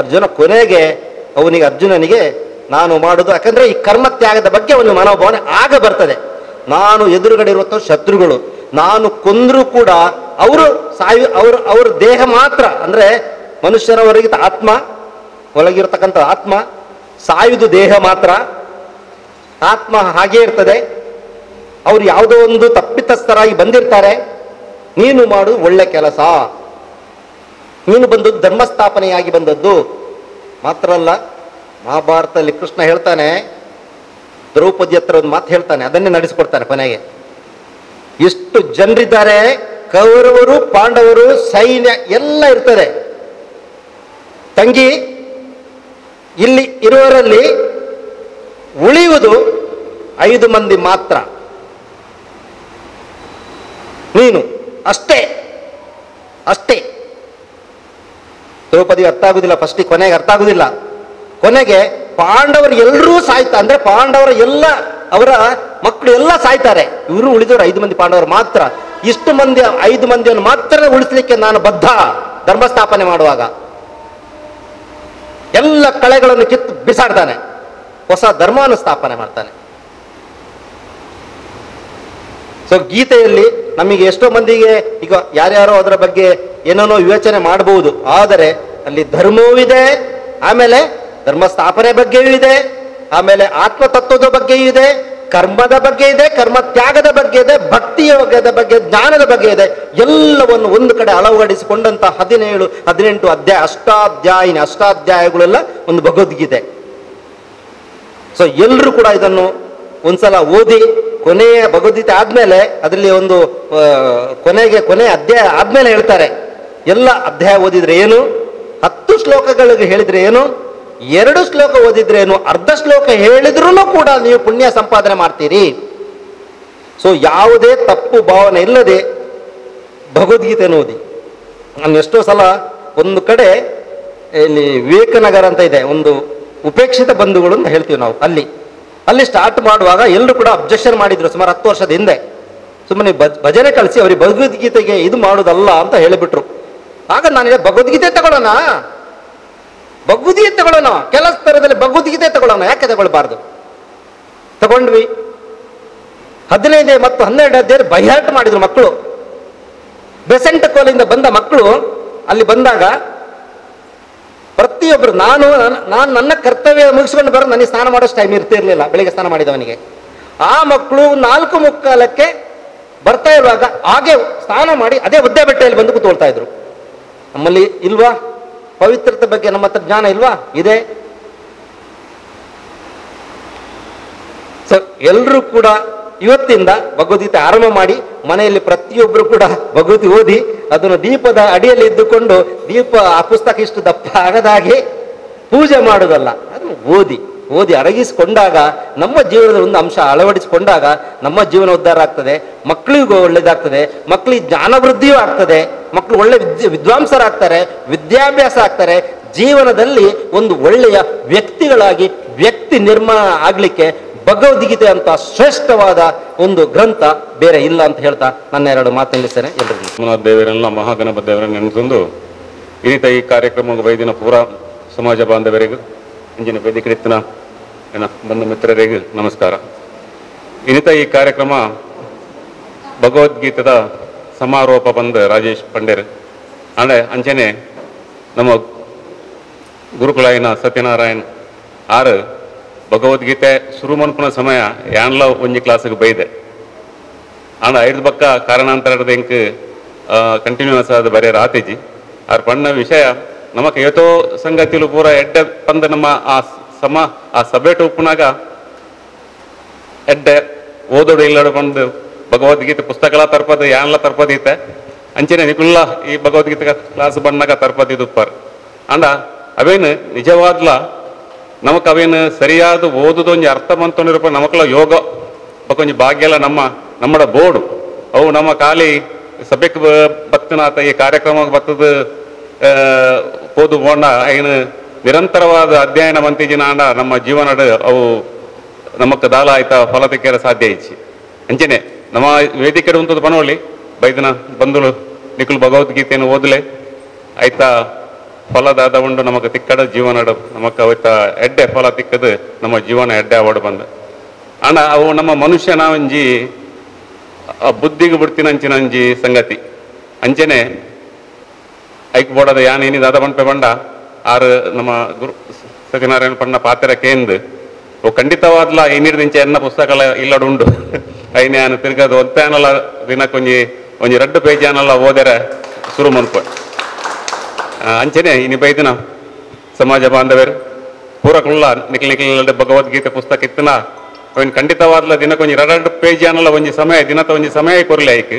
ಅರ್ಜುನ ಕೊನೆಗೆ ಅರ್ಜುನನಿಗೆ ನಾನು ಮಾಡುದು, ಯಾಕಂದ್ರೆ ಈ ಕರ್ಮತ್ಯಾಗದ ಬಗ್ಗೆ ಒಂದು ಮನೋಭಾವನೆ ಆಗ ಬರ್ತದೆ. ನಾನು ಎದುರುಗಡೆ ಇರುವಂಥ ಶತ್ರುಗಳು, ನಾನು ಕೊಂದ್ರೂ ಕೂಡ ಅವ್ರ ದೇಹ ಮಾತ್ರ, ಅಂದ್ರೆ ಮನುಷ್ಯರವರೆಗೆ ಆತ್ಮ, ಒಳಗಿರತಕ್ಕಂಥ ಆತ್ಮ, ಸಾಯುವುದು ದೇಹ ಮಾತ್ರ. ಆತ್ಮ ಹಾಗೇ ಇರ್ತದೆ. ಅವ್ರು ಯಾವುದೋ ಒಂದು ತಪ್ಪಿತಸ್ಥರಾಗಿ ಬಂದಿರ್ತಾರೆ. ನೀನು ಮಾಡುದು ಒಳ್ಳೆ ಕೆಲಸ, ನೀನು ಬಂದದ್ದು ಧರ್ಮಸ್ಥಾಪನೆಯಾಗಿ ಬಂದದ್ದು ಮಾತ್ರ ಅಲ್ಲ. ಮಹಾಭಾರತದಲ್ಲಿ ಕೃಷ್ಣ ಹೇಳ್ತಾನೆ, ದ್ರೌಪದಿ ಹತ್ರ ಒಂದು ಮಾತು ಹೇಳ್ತಾನೆ, ಅದನ್ನೇ ನಡೆಸಿಕೊಡ್ತಾನೆ ಕೊನೆಗೆ. ಎಷ್ಟು ಜನರಿದ್ದಾರೆ, ಕೌರವರು ಪಾಂಡವರು ಸೈನ್ಯ ಎಲ್ಲ ಇರ್ತದೆ. ತಂಗಿ, ಇಲ್ಲಿ ಇರುವವರಲ್ಲಿ ಉಳಿಯುವುದು 5 ಮಂದಿ ಮಾತ್ರ, ನೀನು ಅಷ್ಟೇ. ದ್ರೌಪದಿ ಅರ್ಥ ಆಗುದಿಲ್ಲ ಫಸ್ಟಿಗೆ, ಕೊನೆಗೆ ಅರ್ಥ ಆಗುದಿಲ್ಲ. ಕೊನೆಗೆ ಪಾಂಡವರು ಎಲ್ಲರೂ ಅಂದ್ರೆ ಪಾಂಡವರ ಎಲ್ಲ ಅವರ ಮಕ್ಕಳು ಎಲ್ಲ ಸಾಯ್ತಾರೆ. ಇವರು ಉಳಿದವರು 5 ಮಂದಿ ಪಾಂಡವರು ಮಾತ್ರ. ಇಷ್ಟು ಮಂದಿ 5 ಮಂದಿಯನ್ನು ಮಾತ್ರ ಉಳಿಸ್ಲಿಕ್ಕೆ ನಾನು ಬದ್ಧ. ಧರ್ಮಸ್ಥಾಪನೆ ಮಾಡುವಾಗ ಎಲ್ಲ ಕಳೆಗಳನ್ನು ಕಿತ್ತು ಬಿಸಾಡ್ತಾನೆ, ಹೊಸ ಧರ್ಮವನ್ನು ಸ್ಥಾಪನೆ ಮಾಡ್ತಾನೆ. ಸೊ ಗೀತೆಯಲ್ಲಿ ನಮಗೆ ಎಷ್ಟೋ ಮಂದಿಗೆ ಈಗ ಯಾರ್ಯಾರೋ ಅದರ ಬಗ್ಗೆ ಏನೇನೋ ಯೋಚನೆ ಮಾಡಬಹುದು, ಆದರೆ ಅಲ್ಲಿ ಧರ್ಮವೂ ಇದೆ, ಆಮೇಲೆ ಧರ್ಮ ಸ್ಥಾಪನೆ ಬಗ್ಗೆಯೂ ಇದೆ, ಆಮೇಲೆ ಆತ್ಮತತ್ವದ ಬಗ್ಗೆಯೂ ಇದೆ, ಕರ್ಮದ ಬಗ್ಗೆ ಇದೆ, ಕರ್ಮ ತ್ಯಾಗದ ಬಗ್ಗೆ ಇದೆ, ಭಕ್ತಿ ಯೋಗದ ಬಗ್ಗೆ, ಜ್ಞಾನದ ಬಗ್ಗೆ ಇದೆ. ಎಲ್ಲವನ್ನು ಒಂದು ಕಡೆ ಅಳವಡಿಸಿಕೊಂಡಂತ 17-18 ಅಷ್ಟಾಧ್ಯಾಯಗಳೆಲ್ಲ ಒಂದು ಭಗವದ್ಗೀತೆ. ಸೊ ಎಲ್ಲರೂ ಕೂಡ ಇದನ್ನು ಒಂದ್ಸಲ ಓದಿ ಕೊನೆಯ ಭಗವದ್ಗೀತೆ ಆದ್ಮೇಲೆ ಅದರಲ್ಲಿ ಒಂದು ಕೊನೆಯ ಅಧ್ಯಾಯ ಆದ್ಮೇಲೆ ಹೇಳ್ತಾರೆ, ಎಲ್ಲ ಅಧ್ಯಾಯ ಓದಿದ್ರೆ ಏನು, 10 ಶ್ಲೋಕಗಳಿಗೆ ಹೇಳಿದ್ರೆ ಏನು, 2 ಶ್ಲೋಕ ಓದಿದ್ರೆ ಏನು, ಅರ್ಧ ಶ್ಲೋಕ ಹೇಳಿದ್ರೂ ಕೂಡ ನೀವು ಪುಣ್ಯ ಸಂಪಾದನೆ ಮಾಡ್ತೀರಿ. ಸೊ ಯಾವುದೇ ತಪ್ಪು ಭಾವನೆ ಇಲ್ಲದೆ ಭಗವದ್ಗೀತೆಯನ್ನು ಓದಿ. ನಾನು ಎಷ್ಟೋ ಸಲ ಒಂದು ಕಡೆ ಇಲ್ಲಿ ವಿವೇಕನಗರ ಅಂತ ಇದೆ, ಒಂದು ಉಪೇಕ್ಷಿತ ಬಂಧುಗಳು ಅಂತ ಹೇಳ್ತೀವಿ ನಾವು, ಅಲ್ಲಿ ಸ್ಟಾರ್ಟ್ ಮಾಡುವಾಗ ಎಲ್ಲರೂ ಕೂಡ ಅಬ್ಜೆಕ್ಷನ್ ಮಾಡಿದ್ರು ಸುಮಾರು 10 ವರ್ಷದ ಹಿಂದೆ. ಸುಮ್ಮನೆ ಭಜನೆ ಕಳಿಸಿ ಅವರಿಗೆ ಭಗವದ್ಗೀತೆಗೆ ಇದು ಮಾಡೋದಲ್ಲ ಅಂತ ಹೇಳಿಬಿಟ್ರು. ಆಗ ನಾನು ಭಗವದ್ಗೀತೆ ತಗೊಳ್ಳೋಣ, ಕೆಲಸ ಥರದಲ್ಲಿ ಭಗವದ್ಗೀತೆ ತಗೊಳ್ಳೋಣ, ಯಾಕೆ ತಗೊಳ್ಬಾರ್ದು? ತಗೊಂಡ್ವಿ. 15 ಮತ್ತು 12 ಅಧ್ಯಾಯ ಬೈಹಾಟ್ ಮಾಡಿದ್ರು ಮಕ್ಕಳು. ಬೆಸೆಂಟ್ ಕೋಲಿಂದ ಬಂದ ಮಕ್ಕಳು ಅಲ್ಲಿ ಬಂದಾಗ ಪ್ರತಿಯೊಬ್ಬರು ನಾನು ನನ್ನ ಕರ್ತವ್ಯ ಮುಗಿಸ್ಕೊಂಡು ಬರೋ ನನಗೆ ಸ್ನಾನ ಮಾಡೋಷ್ಟು ಟೈಮ್ ಇರ್ತಿರ್ಲಿಲ್ಲ, ಬೆಳಿಗ್ಗೆ ಸ್ನಾನ ಮಾಡಿದವನಿಗೆ. ಆ ಮಕ್ಕಳು 4:45 ಬರ್ತಾ ಇರುವಾಗ ಹಾಗೆ ಸ್ನಾನ ಮಾಡಿ ಅದೇ ಉದ್ದೆ ಬೆಟ್ಟೆಯಲ್ಲಿ ಬಂದು ಕೂತ್ಕೊಳ್ತಾ ಇದ್ರು. ನಮ್ಮಲ್ಲಿ ಇಲ್ವಾ ಪವಿತ್ರತೆ ಬಗ್ಗೆ? ನಮ್ಮ ಹತ್ರ ಜ್ಞಾನ ಇಲ್ವಾ? ಇದೆ. ಸೊ ಎಲ್ಲರೂ ಕೂಡ ಇವತ್ತಿಂದ ಭಗವದ್ಗೀತೆ ಆರಂಭ ಮಾಡಿ ಮನೆಯಲ್ಲಿ ಪ್ರತಿಯೊಬ್ಬರು ಕೂಡ ಭಗವದ್ಗೀತೆ ಓದಿ ಅದನ್ನು ದೀಪದ ಅಡಿಯಲ್ಲಿ ಇದ್ದುಕೊಂಡು ಆ ಪುಸ್ತಕ ಇಷ್ಟು ದಪ್ಪ ಆಗದಾಗೆ ಪೂಜೆ ಮಾಡೋದಲ್ಲ, ಅದನ್ನು ಓದಿ ಅರಗಿಸಿಕೊಂಡಾಗ ನಮ್ಮ ಜೀವನದ ಒಂದು ಅಂಶ ಅಳವಡಿಸಿಕೊಂಡಾಗ ನಮ್ಮ ಜೀವನ ಉದ್ಧಾರ ಆಗ್ತದೆ, ಮಕ್ಕಳಿಗೂ ಒಳ್ಳೇದಾಗ್ತದೆ, ಮಕ್ಕಳಿಗೆ ಜ್ಞಾನವೃದ್ಧಿಯೂ ಆಗ್ತದೆ, ಮಕ್ಕಳು ಒಳ್ಳೆ ವಿದ್ವಾಂಸರಾಗ್ತಾರೆ, ವಿದ್ಯಾಭ್ಯಾಸ ಆಗ್ತಾರೆ, ಜೀವನದಲ್ಲಿ ಒಂದು ಒಳ್ಳೆಯ ವ್ಯಕ್ತಿಗಳಾಗಿ ವ್ಯಕ್ತಿ ನಿರ್ಮಾಣ ಆಗ್ಲಿಕ್ಕೆ ಭಗವದ್ಗೀತೆ ಅಂತ ಶ್ರೇಷ್ಠವಾದ ಒಂದು ಗ್ರಂಥ ಬೇರೆ ಇಲ್ಲ ಅಂತ ಹೇಳ್ತಾ ನನ್ನ 2 ಮಾತು ನಿಲ್ಲಿಸ್ತೇನೆ. ಎಲ್ಲರಿಗೂ ದೇವರೆಲ್ಲ ಮಹಾಗಣಪತಿ ದೇವರನ್ನು ನೆನೆದುಕೊಂಡು ಇನ್ನಿತ ಈ ಕಾರ್ಯಕ್ರಮ ವೈದಿನ ಪೂರ ಸಮಾಜ ಬಾಂಧವರಿಗೂ ಇಂಜಿನ ವೇದಿಕೆತ್ತಿನ ಬಂಧು ಮಿತ್ರರಿಗೂ ನಮಸ್ಕಾರ. ಇನ್ನಿತ ಈ ಕಾರ್ಯಕ್ರಮ ಭಗವದ್ಗೀತೆದ ಸಮಾರೋಪ ಬಂದ ರಾಜೇಶ್ ಪಂಡೇರ್ ಅಂದರೆ ಅಂಚನೆ ನಮ್ಮ ಗುರುಕುಲಾಯಿನ ಸತ್ಯನಾರಾಯಣ್ ಆರು ಭಗವದ್ಗೀತೆ ಶುರು ಮನ್ಪುನ ಸಮಯ ಯಾನ್ಲ ಒಂಜಿ ಕ್ಲಾಸಿಗೆ ಬೈದೆ ಆಂಡ 5 ಬಕ್ಕ ಕಾರಣಾಂತರದ ಇಂಕ್ ಕಂಟಿನ್ಯೂಸ್ ಆದ ಬರೀ ರಾತೇಜಿ ಅವ್ರ ಪಣ್ಣ ವಿಷಯ ನಮಕ್ ಏತೋ ಸಂಗತಿಲು ಪೂರ ಎಡ್ಡೆ ಪಂದ ನಮ್ಮ ಆ ಸಭೆಟ್ ಉಪ್ಪುನಾಗ ಎಡ್ಡೆ ಓದೋಡು ಇಲ್ಲಡು ಬಂದು ಭಗವದ್ಗೀತೆ ಪುಸ್ತಕಗಳ ತರ್ಪದ ಯಾನ್ಲ ತರ್ಪದೀತೆ ಅಂಚೆನೆ ನಿಕುಲ್ಲ ಈ ಭಗವದ್ಗೀತೆ ಕ್ಲಾಸ್ ಬಣ್ಣಾಗ ತರ್ಪದಿದುಪ್ಪಾರ ಅಂಡ ಅವೇನು ನಿಜವಾದ್ಲ ನಮಕ್ ಅವೇನು ಸರಿಯಾದ ಓದುದೊಂದು ಅರ್ಥ ಮಂತೊಂಡಿರಪ್ಪ ನಮಕ್ಲ ಯೋಗ ಬಕೊಂಜಿ ಭಾಗ್ಯಲ್ಲ ನಮ್ಮಡ ಬೋರ್ಡು ಅವು ನಮ್ಮ ಖಾಲಿ ಸಭೆಗೆ ಬತ್ತನಾತ ಈ ಕಾರ್ಯಕ್ರಮ ಬತ್ತದ ಓದು ಬೋಂಡ ಏನು ನಿರಂತರವಾದ ಅಧ್ಯಯನ ಮಂತಿಜಿನ ಆಂಡ ನಮ್ಮ ಜೀವನದ ಅವು ನಮಕ್ ದಾಲ ಆಯ್ತಾ ಫಲ ತೆಕ್ಕೆರ ಸಾಧ್ಯ ಇಚ್ಚಿ ಅಂಚೆನೆ ನಮ್ಮ ವೇದಿಕೆ ಉಂಟದ ಬನೋಳಿ ಬೈದನ ಬಂಧುಳು ನಿಖುಲ್ ಭಗವದ್ಗೀತೆಯನ್ನು ಓದಲೆ ಆಯ್ತಾ ಫಲದಾದ ಉಂಡು ನಮಕ್ ತಿಕ್ಕಡ ಜೀವನ ನಮಕ್ ಅವತ್ತ ಎಡ್ಡೆ ಫಲ ತಿಕ್ಕದು ನಮ್ಮ ಜೀವನ ಎಡ್ಡೆ ಅವಡು ಬಂದ ಅಣ್ಣ ಅವು ನಮ್ಮ ಮನುಷ್ಯನ ಒಂಜಿ ಬುದ್ಧಿಗೆ ಬಿಡ್ತೀನಂಚಿನ ಒಂಜಿ ಸಂಗತಿ ಅಂಚೆನೆ ಐಕ್ ಬೋಡದ ಯಾನ್ ಏನಿದೆ ಅದ ಬಂಪೆ ಬಂಡ ಆರು ನಮ್ಮ ಗುರು ಸತ್ಯನಾರಾಯಣ ಪಣ್ಣ ಪಾತ್ರ ಕೇಂದ್ ಅವು ಖಂಡಿತವಾದ್ಲ ಏನಿಡ್ದಿಂಚೆ ಎನ್ನ ಪುಸ್ತಕಗಳ ಇಲ್ಲಡು ಉಂಡು ಐನೇ ನಾನು ತಿರ್ಗದು ಒತ್ತಾನಲ್ಲ ದಿನಕ್ಕೊಂಜಿ 2 ಪೇಜ್ ಏನಲ್ಲ ಓದರೆ ಶುರು ಮನ್ಪ ಅಂಚೆನೆ ಇನಿ ಬೈದಿನ ಸಮಾಜ ಬಾಂಧವರು ಪೂರಕುಳ್ಳ ನಿಖಿಲ್ ಭಗವದ್ಗೀತೆ ಪುಸ್ತಕ ಇತ್ತನ ಅವನ್ ಖಂಡಿತವಾದ್ಲ ದಿನಕ್ಕೊಂಜಿ 2 ಪೇಜ್ ಏನಲ್ಲ ಒಂಜಿ ಸಮಯ ದಿನದ ಒಂಜಿ ಸಮಯ ಕೊರ್ಲೆ ಐಕ್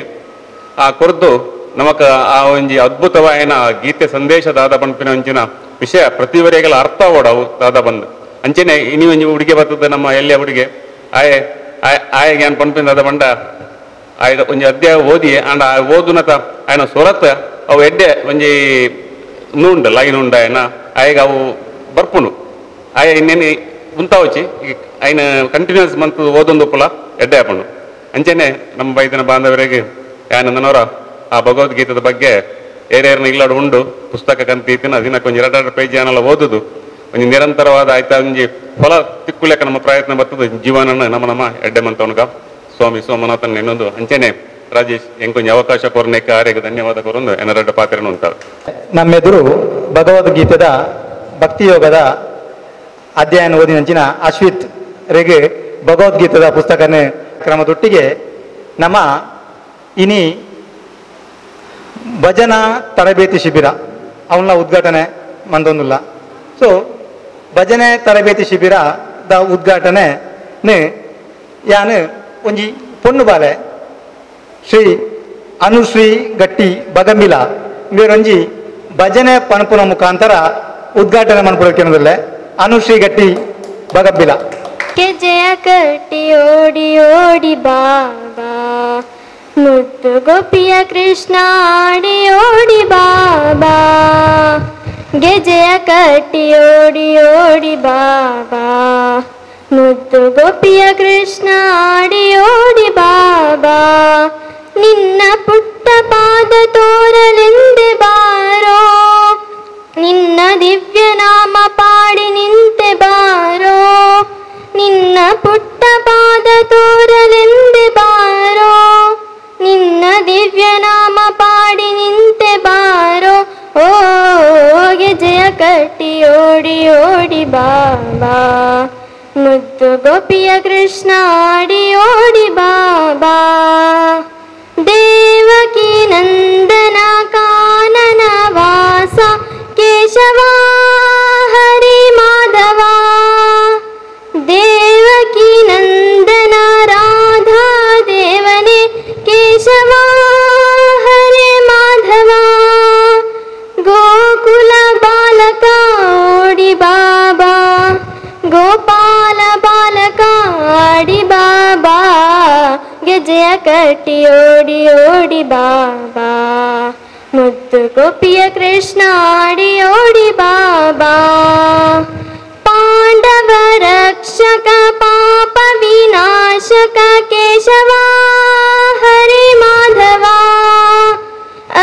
ಆ ಕೊರ್ದು ನಮಕ್ ಆ ಒಂಜಿ ಅದ್ಭುತವಾಯಿನ ಗೀತೆ ಸಂದೇಶ ದಾದ ಪಂಪಿನ ಒಂಚಿನ ವಿಷಯ ಪ್ರತಿವರೆಗೆಲ್ಲ ಅರ್ಥ ಓಡವು ದಾದ ಬಂದು ಅಂಚೆನೆ ಇನಿ ಒಂಜಿ ಹುಡುಗಿ ಬರ್ತದೆ ನಮ್ಮ ಎಲ್ಲಿಯ ಹುಡುಗಿ ಆಯ್ ಏನ್ ಪಂಪಿನ ದಾದ ಬಂಡ ಆಯ್ದ ಒಂಜಿ ಅಧ್ಯಾಯ ಓದಿ ಅಂಡ ಓದುನತ ಆಯ್ನ ಸೊರತ್ ಅವು ಎಡ್ಡೆ ಒಂಜಿ ನೂಂಡ ಲೈನ್ ಉಂಡ ಆಯ್ನ ಆಯ್ಗ ಅವು ಬರ್ಪುನು ಆಯ ಇನ್ನೇನು ಉಂತಾವಚ್ಚಿ ಆಯ್ನ ಕಂಟಿನ್ಯೂಸ್ ಮಂತ್ ಓದೊಂದು ಪುಲ ಎಡ್ಡೆ ಹಾಪುಂಡು ಅಂಚೆನೆ ನಮ್ಮ ಬೈದಿನ ಬಾಂಧವರಿಗೆ ಯಾನಂದನವರ ಆ ಭಗವದ್ಗೀತದ ಬಗ್ಗೆ ಏರೇರ್ನ ಇಲ್ಲಡು ಉಂಡು ಪುಸ್ತಕ ಕಂತೀತಿನ ದಿನಕ್ಕೊಂಜಿ 2 ಪೇಜ್ ಏನಲ್ಲ ಓದುದು ಒಂಜಿ ನಿರಂತರವಾದ ಆಯ್ತಾ ಒಂಜಿ ಫಲ ತಿಕ್ಕುಲೆಕ್ಕ ನಮ್ಮ ಪ್ರಯತ್ನ ಬರ್ತದೆ ಜೀವನ ನಮ್ಮ ಎಡ್ಡೆ ಮಂತವನ್ಗ ಸ್ವಾಮಿ ಸೋಮನಾಥನ್ ಇನ್ನೊಂದು ಅಂಚೆನೆ ರಾಜೇಶ್ ಎಂಕೊಂಜಿ ಅವಕಾಶ ಕೊರನೆಕ್ಕ ಆರೆಗೆ ಧನ್ಯವಾದ ಕೊರೊಂದು ಎನ್ನ 2 ಪಾತ್ರನು ಉಂಟಾವೆ. ನಮ್ಮೆದುರು ಭಗವದ್ಗೀತೆದ ಭಕ್ತಿಯೋಗದ ಅಧ್ಯಯನ ಓದಿನಂಚಿನ ಅಶ್ವಿತ್ ರೆಗೆ ಭಗವದ್ಗೀತೆದ ಪುಸ್ತಕನ ಕ್ರಮದೊಟ್ಟಿಗೆ ನಮ್ಮ ಇನಿ ಭಜನಾ ತರಬೇತಿ ಶಿಬಿರ ಅವನ ಉದ್ಘಾಟನೆ ಮಂದೊಂದಿಲ್ಲ. ಸೊ ಭಜನೆ ತರಬೇತಿ ಶಿಬಿರದ ಉದ್ಘಾಟನೆ ಯಾನು ಒಂಜಿ ಪೊಣ್ಣು ಬಾಲೆ ಶ್ರೀ ಅನುಶ್ರೀ ಗಟ್ಟಿ ಬಗಂಬಿಲ ಇವರೊಂಜಿ ಭಜನೆ ಪಣಪುನ ಮುಖಾಂತರ ಉದ್ಘಾಟನೆ ಮನ್ಪುರಕ್ಕೆ ಅನುಶ್ರೀ ಗಟ್ಟಿ ಬಗಂಬಿಲ. ಗೆಜ್ಜೆಯ ಕಟ್ಟಿ ಓಡಿ ಓಡಿ ಬಾಬಾ ಮುದ್ದು ಗೋಪಿಯ ಕೃಷ್ಣ ಆಡಿ ಓಡಿ ಬಾಬಾ. ಗೆಜ್ಜೆಯ ಕಟ್ಟಿ ಓಡಿ ಓಡಿ ಬಾಬಾ ಮುದ್ದು ಗೋಪಿಯ ಕೃಷ್ಣ ಆಡಿ ಓಡಿ ಬಾಬಾ. ನಿನ್ನ ಪುಟ್ಟ ಪಾದ ತೋರಲೆಂದೆ ಬಾರೋ ನಿನ್ನ ದಿವ್ಯ ನಾಮ ಪಾಡಿ ನಿಂತೆ ಬಾರೋ. ನಿನ್ನ ಪುಟ್ಟ ಪಾದ ತೋರಲೆಂದೆ ಬಾರೋ ನಿನ್ನ ದಿವ್ಯ ನಾಮ ಪಾಡಿ ನಿಂತೆ ಬಾರೋ. ಓ ಗೆಜ್ಜೆಯ ಕಟ್ಟಿ ಓಡಿ ಓಡಿ ಬಾಬಾ ಮುದ್ದು ಗೋಪಿಯ ಕೃಷ್ಣ ಆಡಿ ಓಡಿ ಬಾಬಾ. ದೇವಕಿ ನಂದನ ಕಾನನ ವಾಸ ಕೇಶವ ಹರಿ ಮಾಧವ. ದೇವಕಿ ನಂದನ ರಾಧಾ ದೇವನೇ ಕೇಶವ ಹರಿ ಮಾಧವ. ಗೋಕುಲ ಬಾಲಕ ಓಡಿ ಬಾಬಾ ಗೋಪಾಲ ಬಾಲಕ ಆಡಿ ಬಾಬಾ. ಗೆಜ್ಜೆಯ ಕಟ್ಟಿ ಓಡಿ ಓಡಿ ಬಾಬಾ ಮುದ್ದು ಗೋಪಿಯ ಕೃಷ್ಣ ಆಡಿ ಓಡಿ ಬಾಬಾ. ಪಾಂಡವ ರಕ್ಷಕ ಪಾಪ ವಿನಾಶಕ ಕೇಶವ ಹರಿ ಮಾಧವ.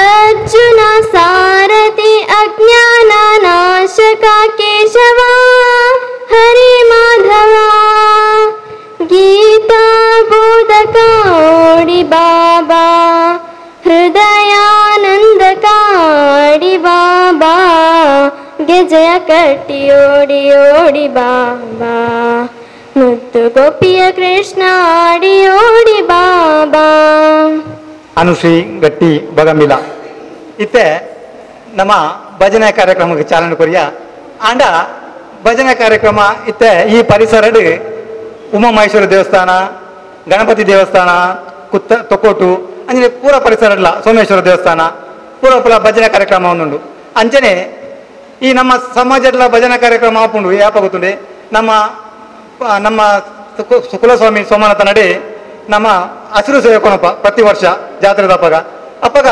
ಅರ್ಜುನ ಸಾರಥಿ ಅಜ್ಞಾನ ನಾಶಕ ಕೇಶವ ಹರಿ ಮಾಧವ. ಗೀತಾ ಬೋಧಕ ಓಡಿ ಬಾಬಾ ಹೃದಯಾನಂದಕ ಆಡಿ ಬಾಬಾ. ಗೆಜ್ಜೆಯ ಕಟ್ಟಿ ಓಡಿ ಓಡಿ ಬಾಬಾ ಮುದ್ದು ಗೋಪಿಯ ಕೃಷ್ಣ ಆಡಿ ಓಡಿ ಬಾಬಾ. ಅನುಶ್ರೀ ಗಟ್ಟಿ ಬಗಂಬಿಲ ಇತ್ತೆ ನಮ್ಮ ಭಜನೆ ಕಾರ್ಯಕ್ರಮಕ್ಕೆ ಚಾಲನೆ ಕೊರಿಯ ಆಂಡ ಭಜನೆ ಕಾರ್ಯಕ್ರಮ ಇತ್ತೆ ಈ ಪರಿಸರಡ್ ಉಮಾಮಹೇಶ್ವರ ದೇವಸ್ಥಾನ ಗಣಪತಿ ದೇವಸ್ಥಾನ ತೊಕ್ಕೋಟು ಅಂಜನೆ ಪೂರ ಪರಿಸರಡ್ಲ ಸೋಮೇಶ್ವರ ದೇವಸ್ಥಾನ ಪೂರ ಪೂರ ಭಜನೆ ಕಾರ್ಯಕ್ರಮ ಒಂದುಂಡು. ಅಂಚನೆ ಈ ನಮ್ಮ ಸಮಾಜದ ಭಜನೆ ಕಾರ್ಯಕ್ರಮ ಆಪುಂಡು ಯಾಪಾಗುತ್ತುಂಡೆ ನಮ್ಮ ನಮ್ಮ ಕುಲಸ್ವಾಮಿ ಸೋಮನಾಥ ನಡೆ ನಮ್ಮ ಹಸಿರು ಸೇವಕೊನಪ್ಪ ಪ್ರತಿ ವರ್ಷ ಜಾತ್ರೆ ದಪ್ಪಗ ಅಪ್ಪಗ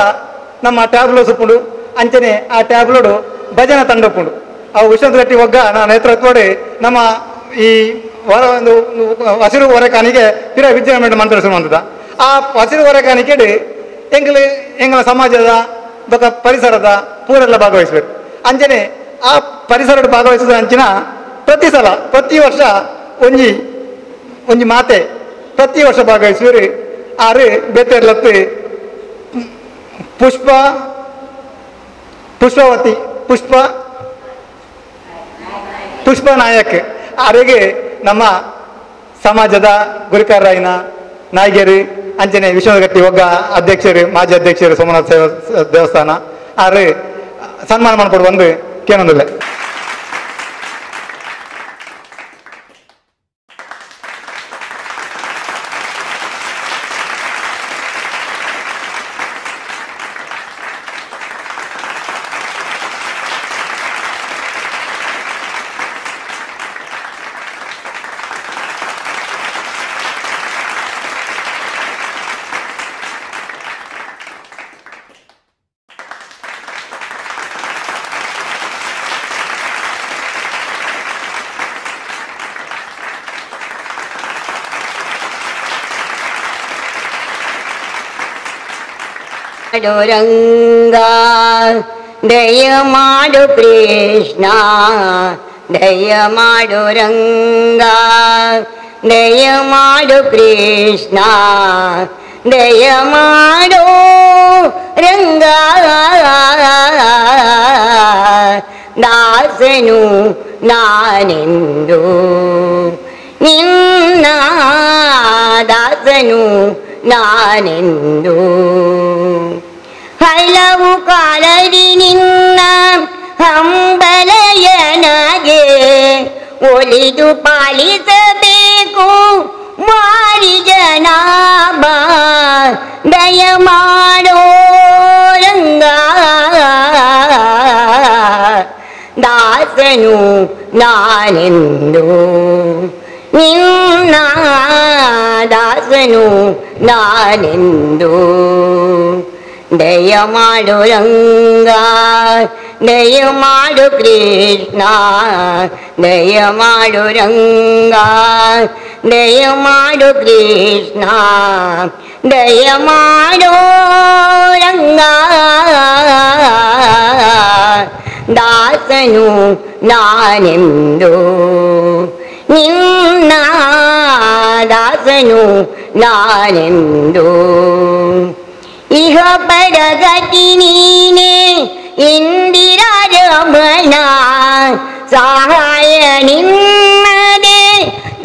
ನಮ್ಮ ಟ್ಯಾಬ್ಲೋ ಸುಪ್ಪುಂಡು ಅಂಚನೆ ಆ ಟ್ಯಾಬ್ಲೋಡು ಭಜನೆ ತಂಡಪ್ಪುಂಡು ಅವು ವಿಶ್ವನಾಥ ರೆಡ್ಡಿ ಒಗ್ಗ ನಾ ನೇತೃತ್ವಡೆ ನಮ್ಮ ಈ ಹೊರ ಒಂದು ಹಸಿರು ಹೊರೆಕಾನಿಗೆ ಪಿರ ವಿಜೃಂಭಣೆ ಮಂತ್ರಿಸುವಂಥದ್ದ ಆ ಹಸಿರು ಹೊರೆಕಾನಿಕೆಡು ಎಂಗಳ ಸಮಾಜದ ಬೊಕ್ಕ ಪರಿಸರದ ಪೂರೆಲ್ಲ ಭಾಗವಹಿಸ್ಬೇಕು ಅಂಚನೆ ಆ ಪರಿಸರದ ಭಾಗವಹಿಸಿದ ಅಂಚಿನ ಪ್ರತಿ ವರ್ಷ ಒಂಜಿ ಮಾತೆ ಪ್ರತಿ ವರ್ಷ ಭಾಗವಹಿಸುವರು ಆರು ಬೆತ್ತರ್ಲತ್ತು ಪುಷ್ಪವತಿ ಪುಷ್ಪ ನಾಯಕ್ ಆರೆಗೆ ನಮ್ಮ ಸಮಾಜದ ಗುರಿಕಾರರಾಯಿನ ನಾಯಕಿಯರು ಅಂಚನೆ ವಿಶ್ವನಾಥ ಗಟ್ಟಿ ಒಗ್ಗ ಅಧ್ಯಕ್ಷರು ಮಾಜಿ ಅಧ್ಯಕ್ಷರು ಸೋಮನಾಥ ದೇವಸ್ಥಾನ ಆರು ಸನ್ಮಾನ ಮಾಡ್ಕೊಡು ಒಂದು ಕೇನೊಂದಿಲ್ಲ. ರಂಗಾ ದಯ ಮಾಡು ಕೃಷ್ಣ ದಯ ಮಾಡು ರಂಗಾ ದಯ ಮಾಡು ಕೃಷ್ಣ ದಯ ಮಾಡು ರಂಗಾ ದಾಸನು ನಾನೆಂದು ನಿನ್ನ ದಾಸನು ನಾನೆಂದು ಹಲವು ಕಾಲದಿ ನಿನ್ನ ಹಂಬಲಯನಗೆ ಒಲಿದು ಪಾಲಿಸಬೇಕು ಮಾರಿ ಜನ ಮಾಡೋ ರಂಗ ದಾಸನು ನಾನೆಂದು ನಿನ್ನ ದಾಸನು ನಾನೆಂದು ದಯ ಮಾಡು ರಂಗ ದಯ ಮಾಡು ಕೃಷ್ಣ ದಯ ಮಾಡು ರಂಗ ದಯ ಮಾಡು ಕೃಷ್ಣ ದಯ ಮಾಡೋ ರಂಗ ದಾಸನು ನಾನೆಂದು ನಿನ್ನ ದಾಸನು ನಾನೆಂದು ಇಹ ಪರಗತಿ ನೀನೆ ಇಂದಿರಾ ರಮಣ ಸಹಾಯ ನಿಮ್ಮದೆ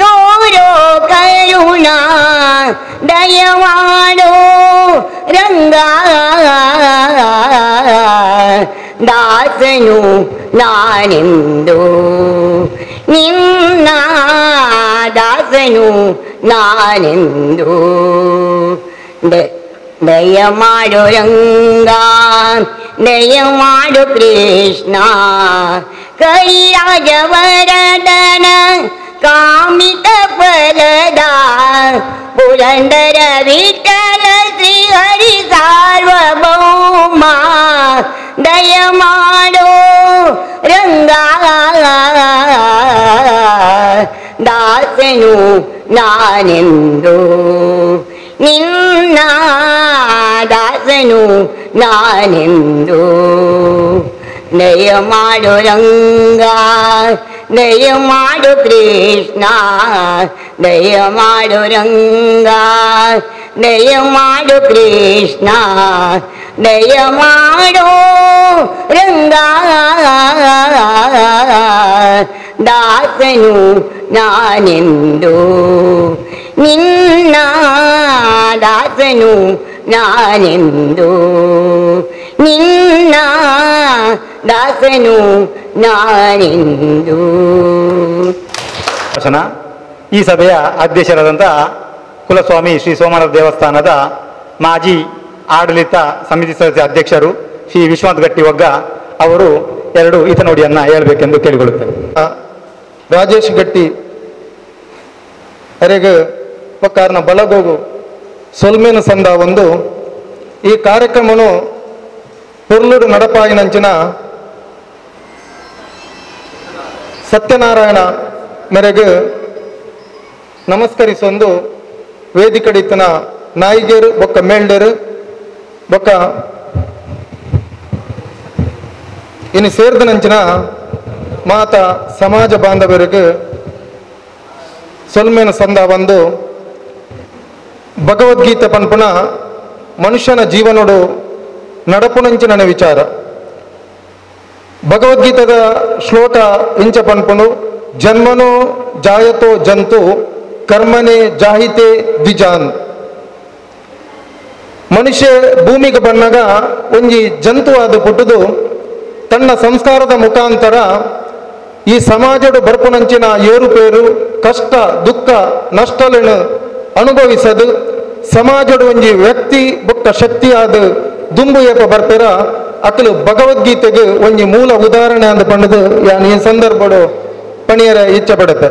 ತೋರೋ ಕರುಣ ದಯ ಮಾಡೋ ರಂಗ ದಾಸನು ನಾನೆಂದು ನಿನ್ನ ದಾಸನು ನಾನೆಂದು ದಯ ಮಾಡು ರಂಗ ದಯ ಮಾಡು ಕೃಷ್ಣ ಕೈರಾಜವರದನ ಕಾಮಿತ ಫಲದ ಪುರಂದರ ವಿಠಲ ಶ್ರೀ ಹರಿ ಸಾರ್ವಭೌಮ ದಯ ಮಾಡೋ ರಂಗ ದಾಸನು ನಾನೆಂದು ನಿನ್ನ ದಾಸನು ನಾನೆಂದು ದಯ ಮಾಡು ರಂಗ ದಯ ಮಾಡು ಕೃಷ್ಣ ದಯ ಮಾಡು ರಂಗ ದಯ ಮಾಡು ಕೃಷ್ಣ ದಯ ಮಾಡೋ ರಂಗ ದಾಸನು ನಾನೆಂದು ನಿನ್ನ ದಾಸನು ನಾನೆಂದು ನಿನ್ನ ದಾಸನು ನಾನೆಂದು. ಈ ಸಭೆಯ ಅಧ್ಯಕ್ಷರಾದಂಥ ಕುಲಸ್ವಾಮಿ ಶ್ರೀ ಸೋಮನಾಥ ದೇವಸ್ಥಾನದ ಮಾಜಿ ಆಡಳಿತ ಸಮಿತಿ ಸದಸ್ಯ ಅಧ್ಯಕ್ಷರು ಶ್ರೀ ವಿಶ್ವನಾಥ್ ಗಟ್ಟಿ ಒಗ್ಗ ಅವರು ಎರಡು ಹಿತನುಡಿಯನ್ನು ಹೇಳಬೇಕೆಂದು ಕೇಳಿಕೊಳ್ಳುತ್ತೇನೆ. ರಾಜೇಶ್ ಗಟ್ಟಿ ಅರೆಗೆ ಕಾರಣ ಬಲಗೋಗು ಸೊಲ್ಮೇನ ಸಂದ ಒಂದು ಈ ಕಾರ್ಯಕ್ರಮನು ಪುರ್ಲುಡು ನಡಪಾಯಿನಂಚಿನ ಸತ್ಯನಾರಾಯಣ ಮೇರೆಗೆ ನಮಸ್ಕರಿಸೊಂದು ವೇದಿಕಡಿತನ ನಾಯಿಗೇರು ಬೊಕ್ಕ ಮೇಲ್ಡೇರು ಬೊಕ್ಕ ಇನ್ನು ಸೇರಿದನಂಚಿನ ಮಾತ ಸಮಾಜ ಬಾಂಧವರಿಗೆ ಸೊಲ್ಮೇನ ಸಂದ ಒಂದು ಭಗವದ್ಗೀತೆ ಪನ್ಪುನ ಮನುಷ್ಯನ ಜೀವನೋಡು ನಡಪುನಂಚಿನ ವಿಚಾರ ಭಗವದ್ಗೀತೆದ ಶ್ಲೋಕ ಇಂಚ ಪನ್ಪುನು ಜನ್ಮನೋ ಜಾಯತೋ ಜಂತು ಕರ್ಮನೆ ಜಾಹಿತೆ ದ್ವಿಜಾನ್ ಮನುಷ್ಯ ಭೂಮಿಗೆ ಬಂದಾಗ ಒಂಜಿ ಜಂತು ಆದ ಪುಟ್ಟದು ತನ್ನ ಸಂಸ್ಕಾರದ ಮುಖಾಂತರ ಈ ಸಮಾಜದ ಬರ್ಪುನಂಚಿನ ಏರುಪೇರು ಕಷ್ಟ ದುಃಖ ನಷ್ಟలను ಅನುಭವಿಸದು ಸಮಾಜದ ಒಂಜಿ ವ್ಯಕ್ತಿ ಬೊಕ್ಕ ಶಕ್ತಿಯಾದ ದುಂಬು ಏಪ ಬರ್ತಾರ ಅಕಲು ಭಗವದ್ಗೀತೆಗೆ ಒಂಜಿ ಮೂಲ ಉದಾಹರಣೆ ಅಂದ ಪಂಡದು ಯಾನ್ ಈ ಸಂದರ್ಭಡು ಪಣಿಯರ ಇಚ್ಛೆ ಪಡುತ್ತೆ.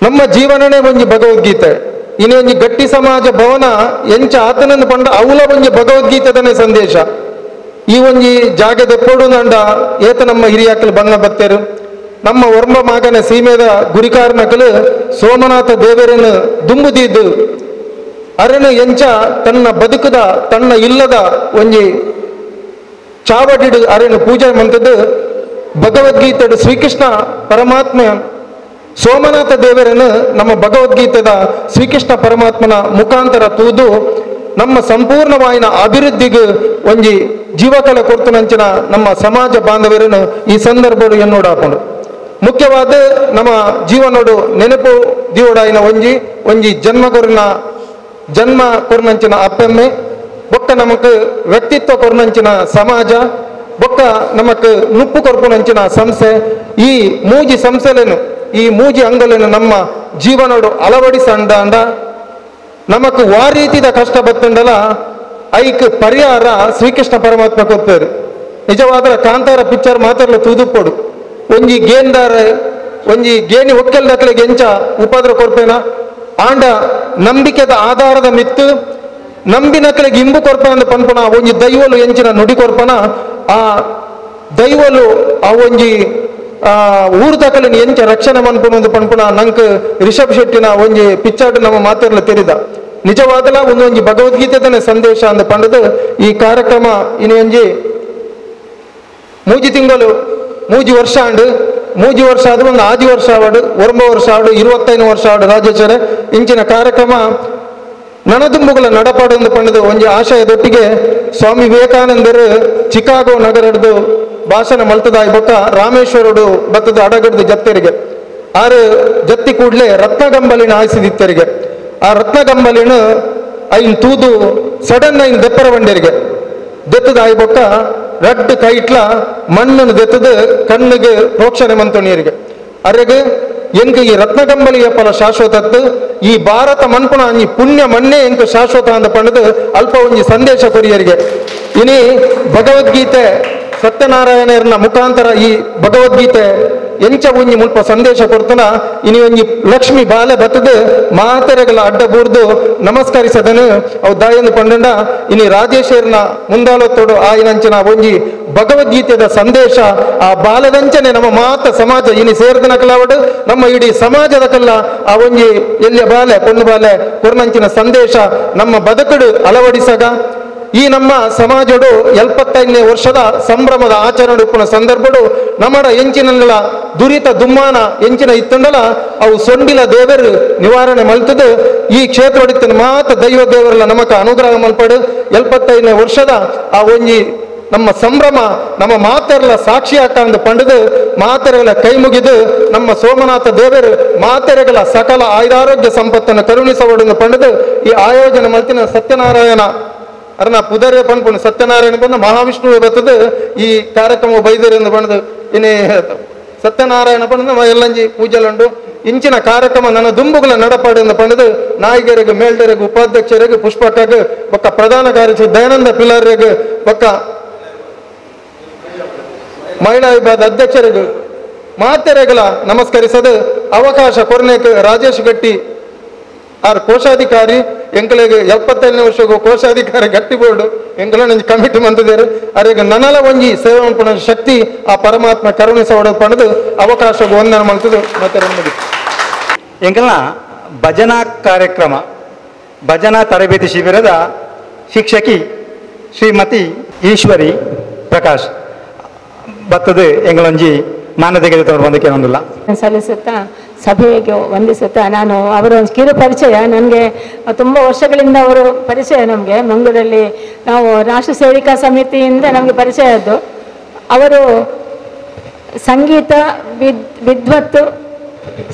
ನಮ್ಮ ಜೀವನನೇ ಒಂಜಿ ಭಗವದ್ಗೀತೆ ಇನ್ನೊಂಜಿ ಗಟ್ಟಿ ಸಮಾಜ ಭವನ ಎಂಚ ಆತನನ್ನು ಪಂಡ ಅವಲ ಒಂಜಿ ಭಗವದ್ಗೀತೆದನೇ ಸಂದೇಶ ಈ ಒಂಜಿ ಜಾಗದ ಎಪ್ಪಡು ನಂಡ ಏತ ನಮ್ಮ ಹಿರಿಯಾಕಲು ಬಂಗ ಬತ್ತೇರು ನಮ್ಮ ವರ್ಮ ಮಗನ ಸೀಮೆದ ಗುರಿಕಾರ್ನಕಲು ಸೋಮನಾಥ ದೇವರನ್ನು ದುಂಬುದಿದ್ದು ಅರನು ಎಂಚ ತನ್ನ ಬದುಕದ ತನ್ನ ಇಲ್ಲದ ಒಂಜಿ ಚಾವಡಿಡು ಅರನು ಪೂಜೆ ಮಂತದ್ದು ಭಗವದ್ಗೀತೆಡು ಶ್ರೀಕೃಷ್ಣ ಪರಮಾತ್ಮ ಸೋಮನಾಥ ದೇವರನ್ನು ನಮ್ಮ ಭಗವದ್ಗೀತೆದ ಶ್ರೀಕೃಷ್ಣ ಪರಮಾತ್ಮನ ಮುಖಾಂತರ ತೂದು ನಮ್ಮ ಸಂಪೂರ್ಣವಾಯಿನ ಅಭಿವೃದ್ಧಿಗೆ ಒಂಜಿ ಜೀವಕಲೆ ಕೊರ್ತನಂಚಿನ ನಮ್ಮ ಸಮಾಜ ಬಾಂಧವರನ್ನು ಈ ಸಂದರ್ಭಡು ಎನ್ನೋಡಾಕೊಂಡು ಮುಖ್ಯವಾದ ನಮ್ಮ ಜೀವನೋಡು ನೆನಪು ದಿವೋಡಾಯಿನ ಒಂಜಿ ಜನ್ಮ ಕೊರ್ನಂಚಿನ ಅಪ್ಪೆಮ್ಮೆ ಬೊಕ್ಕ ನಮಕ್ ವ್ಯಕ್ತಿತ್ವ ಕೊರ್ನಂಚಿನ ಸಮಾಜ ಬೊಕ್ಕ ನಮಕ್ ನುಪ್ಪು ಕೊರ್ಪುನಂಚಿನ ಸಂಸ್ಥೆ ಈ ಮೂಜಿ ಸಂಸ್ಥೆಲೇನು ಈ ಮೂಜಿ ಅಂಗಲೇನು ನಮ್ಮ ಜೀವನೋಡು ಅಳವಡಿಸಂಡ ನಮಕ್ ವಾ ರೀತಿದ ಕಷ್ಟ ಬತ್ತಂಡಲ ಐಕ್ ಪರಿಹಾರ ಶ್ರೀಕೃಷ್ಣ ಪರಮಾತ್ಮ ಕೊಡ್ತಾರೆ. ನಿಜವಾದ ಕಾಂತಾರ ಪಿಕ್ಚರ್ ಮಾತಾಡಲು ತೂದುಪೋಡು ಒಂಜಿ ಗೇಂದಾರ ಒಂಜಿ ಗೇಣಿ ಒಕ್ಕೆಲ್ದಕ್ಲೆಗೆ ಎಂಚ ಉಪದ್ರ ಕೊರ್ಪೇನ ಆಂಡ ನಂಬಿಕೆದ ಆಧಾರದ ಮಿತ್ತು ನಂಬಿನಕ್ಲೆಗೆ ಇಂಬು ಕೊರ್ಪನ ಅಂತ ಪನ್ಪುಣ ಒಂಜಿ ದೈವಲು ಎಂಚಿನ ನುಡಿ ಕೊರ್ಪನ ಆ ದೈವಲು ಆ ಒಂಜಿ ಊರು ತಕಲಿನ ಎಂಚ ರಕ್ಷಣೆ ಮನ್ಪುಣ ಪನ್ಪುಣ ನಂಕ್ ರಿಷಬ್ ಶೆಟ್ಟಿನ ಒಂಜಿ ಪಿಕ್ಚರ್ ನಮ್ಮ ಮಾತಾಡಲು ತೆರಿದ ನಿಜವಾದಲ ಒಂದೊಂಜಿ ಭಗವದ್ಗೀತೆದನೆ ಸಂದೇಶ ಅಂತ ಪಂಡದು ಈ ಕಾರ್ಯಕ್ರಮ ಇನ್ನು ಒಂಜಿ ಮೂಜಿ ತಿಂಗಳು ಮೂಜಿ ವರ್ಷ ಆಂಡು ಮೂಜಿ ವರ್ಷ ಆದ ಒಂದು ಆಜಿ ವರ್ಷ ಆವಡು 9 ವರ್ಷ ಆವಡು 25 ವರ್ಷ ಆವಡು ರಾಜೇಶ್ವರ ಇಂಚಿನ ಕಾರ್ಯಕ್ರಮ ನನದುಂಬುಗಳ ನಡಪಾಡು ಎಂದು ಪಂಡದು ಒಂಜಿ ಆಶಯದೊಟ್ಟಿಗೆ ಸ್ವಾಮಿ ವಿವೇಕಾನಂದರು ಚಿಕಾಗೋ ನಗರದ್ದು ಭಾಷಣ ಮಲ್ತದಾಯಿ ಬೊಕ್ಕ ರಾಮೇಶ್ವರಡು ಬತ್ತದ ಅಡಗಡ್ದು ಜತ್ತೆರಿಗೆ ಆರು ಜತ್ತಿ ಕೂಡ್ಲೆ ರತ್ನಗಂಬಲಿನ ಆಯ್ಸಿದಿತ್ತರಿಗೆ ಆ ರತ್ನಗಂಬಲಿನ ಐನ್ ತೂದು ಸಡನ್ ಐನ್ ದೆಪ್ಪರ ಬಂಡರಿಗೆ ದೆತ್ತದ ಆಯ್ ಬೊಕ್ಕ ರಡ್ಡು ಕೈಟ್ಲ ಮಣ್ಣನ್ನು ದೆತ್ತದ ಕಣ್ಣಿಗೆ ಪ್ರೋಕ್ಷಣೆ ಮಂತೋಣಿಯರಿಗೆ ಅರೆಗೆ ಎಂಕ ಈ ರತ್ನಗಂಬಲಿಯ ಫಲ ಶಾಶ್ವತತ್ತು ಈ ಭಾರತ ಮನ್ಪುಣ ಈ ಪುಣ್ಯ ಮಣ್ಣೆ ಎಂಕ ಶಾಶ್ವತ ಅಂತ ಪಂಡದು ಅಲ್ಪ ಒಂಜಿ ಸಂದೇಶ ಕೊರಿಯರಿಗೆ ಇನಿ ಭಗವದ್ಗೀತೆ ಸತ್ಯನಾರಾಯಣರನ್ನ ಮುಖಾಂತರ ಈ ಭಗವದ್ಗೀತೆ ಎಂಚ ಒಂಜಿ ಮುಲ್ಪ ಸಂದೇಶ ಕೊಡ್ತನ ಇನಿ ಒಂಜಿ ಲಕ್ಷ್ಮಿ ಬಾಲೆ ಬತ್ತದ ಮಾತೆರೆಗಳ ಅಡ್ಡ ಬೂರ್ದು ನಮಸ್ಕರಿಸದನು ಅವು ದಾಯಂದು ಪಂಡಂಡ ಇನಿ ರಾಜೇಶ್ವರನ ಮುಂದಾಲೊತ್ತೋಡು ಆಯ್ನಂಚನ ಒಂಜಿ ಭಗವದ್ಗೀತೆದ ಸಂದೇಶ ಆ ಬಾಲದಂಚನೆ ನಮ್ಮ ಮಾತ ಸಮಾಜ ಇನಿ ಸೇರ್ದನ ಕಲಾವಡು ನಮ್ಮ ಇಡೀ ಸಮಾಜದ ಕಲ್ಲ ಆ ಒಂಜಿ ಎಲ್ಲಿಯ ಬಾಲೆ ಪೊಣ್ಣು ಬಾಲೆ ಕೊರ್ನಂಚಿನ ಸಂದೇಶ ನಮ್ಮ ಬದುಕಡು ಅಳವಡಿಸಗ ಈ ನಮ್ಮ ಸಮಾಜಡು 75ನೇ ವರ್ಷದ ಸಂಭ್ರಮದ ಆಚರಣೆ ಉಪ್ಪುನ ಸಂದರ್ಭಡು ನಮ್ಮಡ ಎಂಚಿನಲ್ಲ ದುರಿತ ದುಮ್ಮಾನ ಎಂಚಿನ ಇತ್ತಂಡಲ ಅವು ಸೊಂಡಿಲ ದೇವರು ನಿವಾರಣೆ ಮಲ್ತದು ಈ ಕ್ಷೇತ್ರ ಹೊಡಿತನ ಮಾತ ದೈವ ದೇವರಲ್ಲ ನಮಕ ಅನುಗ್ರಹ ಮಲ್ಪಡು 75ನೇ ವರ್ಷದ ಆ ಒಂಜಿ ನಮ್ಮ ಸಂಭ್ರಮ ನಮ್ಮ ಮಾತೆರಲ ಸಾಕ್ಷಿ ಹಾಕಂದು ಪಂಡದು ಮಾತೆರೆಗಳ ಕೈ ಮುಗಿದು ನಮ್ಮ ಸೋಮನಾಥ ದೇವರು ಮಾತೆರೆಗಳ ಸಕಲ ಆಯುರಾರೋಗ್ಯ ಸಂಪತ್ತನ್ನು ಕರುಣಿಸಬಡುದು ಪಂಡದು ಈ ಆಯೋಜನೆ ಮಲ್ತಿನ ಸತ್ಯನಾರಾಯಣ ಅರ್ನ ಪುದರೇ ಪನ್ಪುಣ್ ಸತ್ಯನಾರಾಯಣ ಬಂದ ಮಹಾವಿಷ್ಣುವೇ ಬರ್ತದೆ ಈ ಕಾರ್ಯಕ್ರಮ ಬೈದರಿಂದ ಬಂದು ಇನ್ನೇ ಸತ್ಯನಾರಾಯಣ ಬಂದ ಎಲ್ಲಂಜಿ ಪೂಜೆಲುಂಡು ಇಂಚಿನ ಕಾರ್ಯಕ್ರಮ ನನ್ನ ದುಂಬುಗಳ ನಡಪಾಡಿಂದ ಪಂಡದು ನಾಯಿಗರಿಗೆ ಮೇಲ್ಡರಿಗೆ ಉಪಾಧ್ಯಕ್ಷರಿಗೆ ಪುಷ್ಪಕ್ಕಗೆ ಒಕ್ಕ ಪ್ರಧಾನ ಕಾರ್ಯದರ್ಶಿ ದಯಾನಂದ ಪಿಲಾರಿಗೆ ಒಕ್ಕ ಮಹಿಳಾ ವಿಭಾಗದ ಅಧ್ಯಕ್ಷರಿಗೆ ಮಾತೆರೆಗಳ ನಮಸ್ಕರಿಸದು ಅವಕಾಶ ಕೊರ್ನೇಕ್ ರಾಜೇಶ್ ಗಟ್ಟಿ ಆರ್ ಕೋಶಾಧಿಕಾರಿ ಎಂಕಲೆಗೆ 75ನೇ ವರ್ಷಕ್ಕೂ ಕೋಶಾಧಿಕಾರಿ ಗಟ್ಟಿ ಬೋರ್ಡು ಎಂಕಲ ನಂಜಿ ಕಮಿಟಿ ಮಂತಿದ್ದೇರು ಅರೆಗೆ ನನಲ ಒಂಜಿ ಸೇವೆ ಮನ್ಪುಣ ಶಕ್ತಿ ಆ ಪರಮಾತ್ಮ ಕರುಣಿಸೋಡು ಪಣದು ಅವಕಾಶ ವಂದನ ಮಲ್ತದು ಮತ್ತೆ ಮುಗಿತು ಎಂಕಲ್ನ ಭಜನಾ ಕಾರ್ಯಕ್ರಮ ಭಜನಾ ತರಬೇತಿ ಶಿಬಿರದ ಶಿಕ್ಷಕಿ ಶ್ರೀಮತಿ ಈಶ್ವರಿ ಪ್ರಕಾಶ್ ಬತ್ತದು ಎಂಗಳೊಂಜಿ ಮಾನತೆಗೆ ಬಂದಕ್ಕೆ ಒಂದಿಲ್ಲ ಸಲ್ಲಿಸುತ್ತಾ ಸಭೆಗೆ ವಂದಿಸುತ್ತಾ ನಾನು ಅವರ ಒಂದು ಕಿರು ಪರಿಚಯ ನನಗೆ ತುಂಬ ವರ್ಷಗಳಿಂದ ಅವರು ಪರಿಚಯ ನಮಗೆ ಮಂಗಳೂರಲ್ಲಿ ನಾವು ರಾಷ್ಟ್ರ ಸೇವಿಕಾ ಸಮಿತಿಯಿಂದ ನಮಗೆ ಪರಿಚಯ ಆದ್ದು ಅವರು ಸಂಗೀತ ವಿದ್ವತ್ತು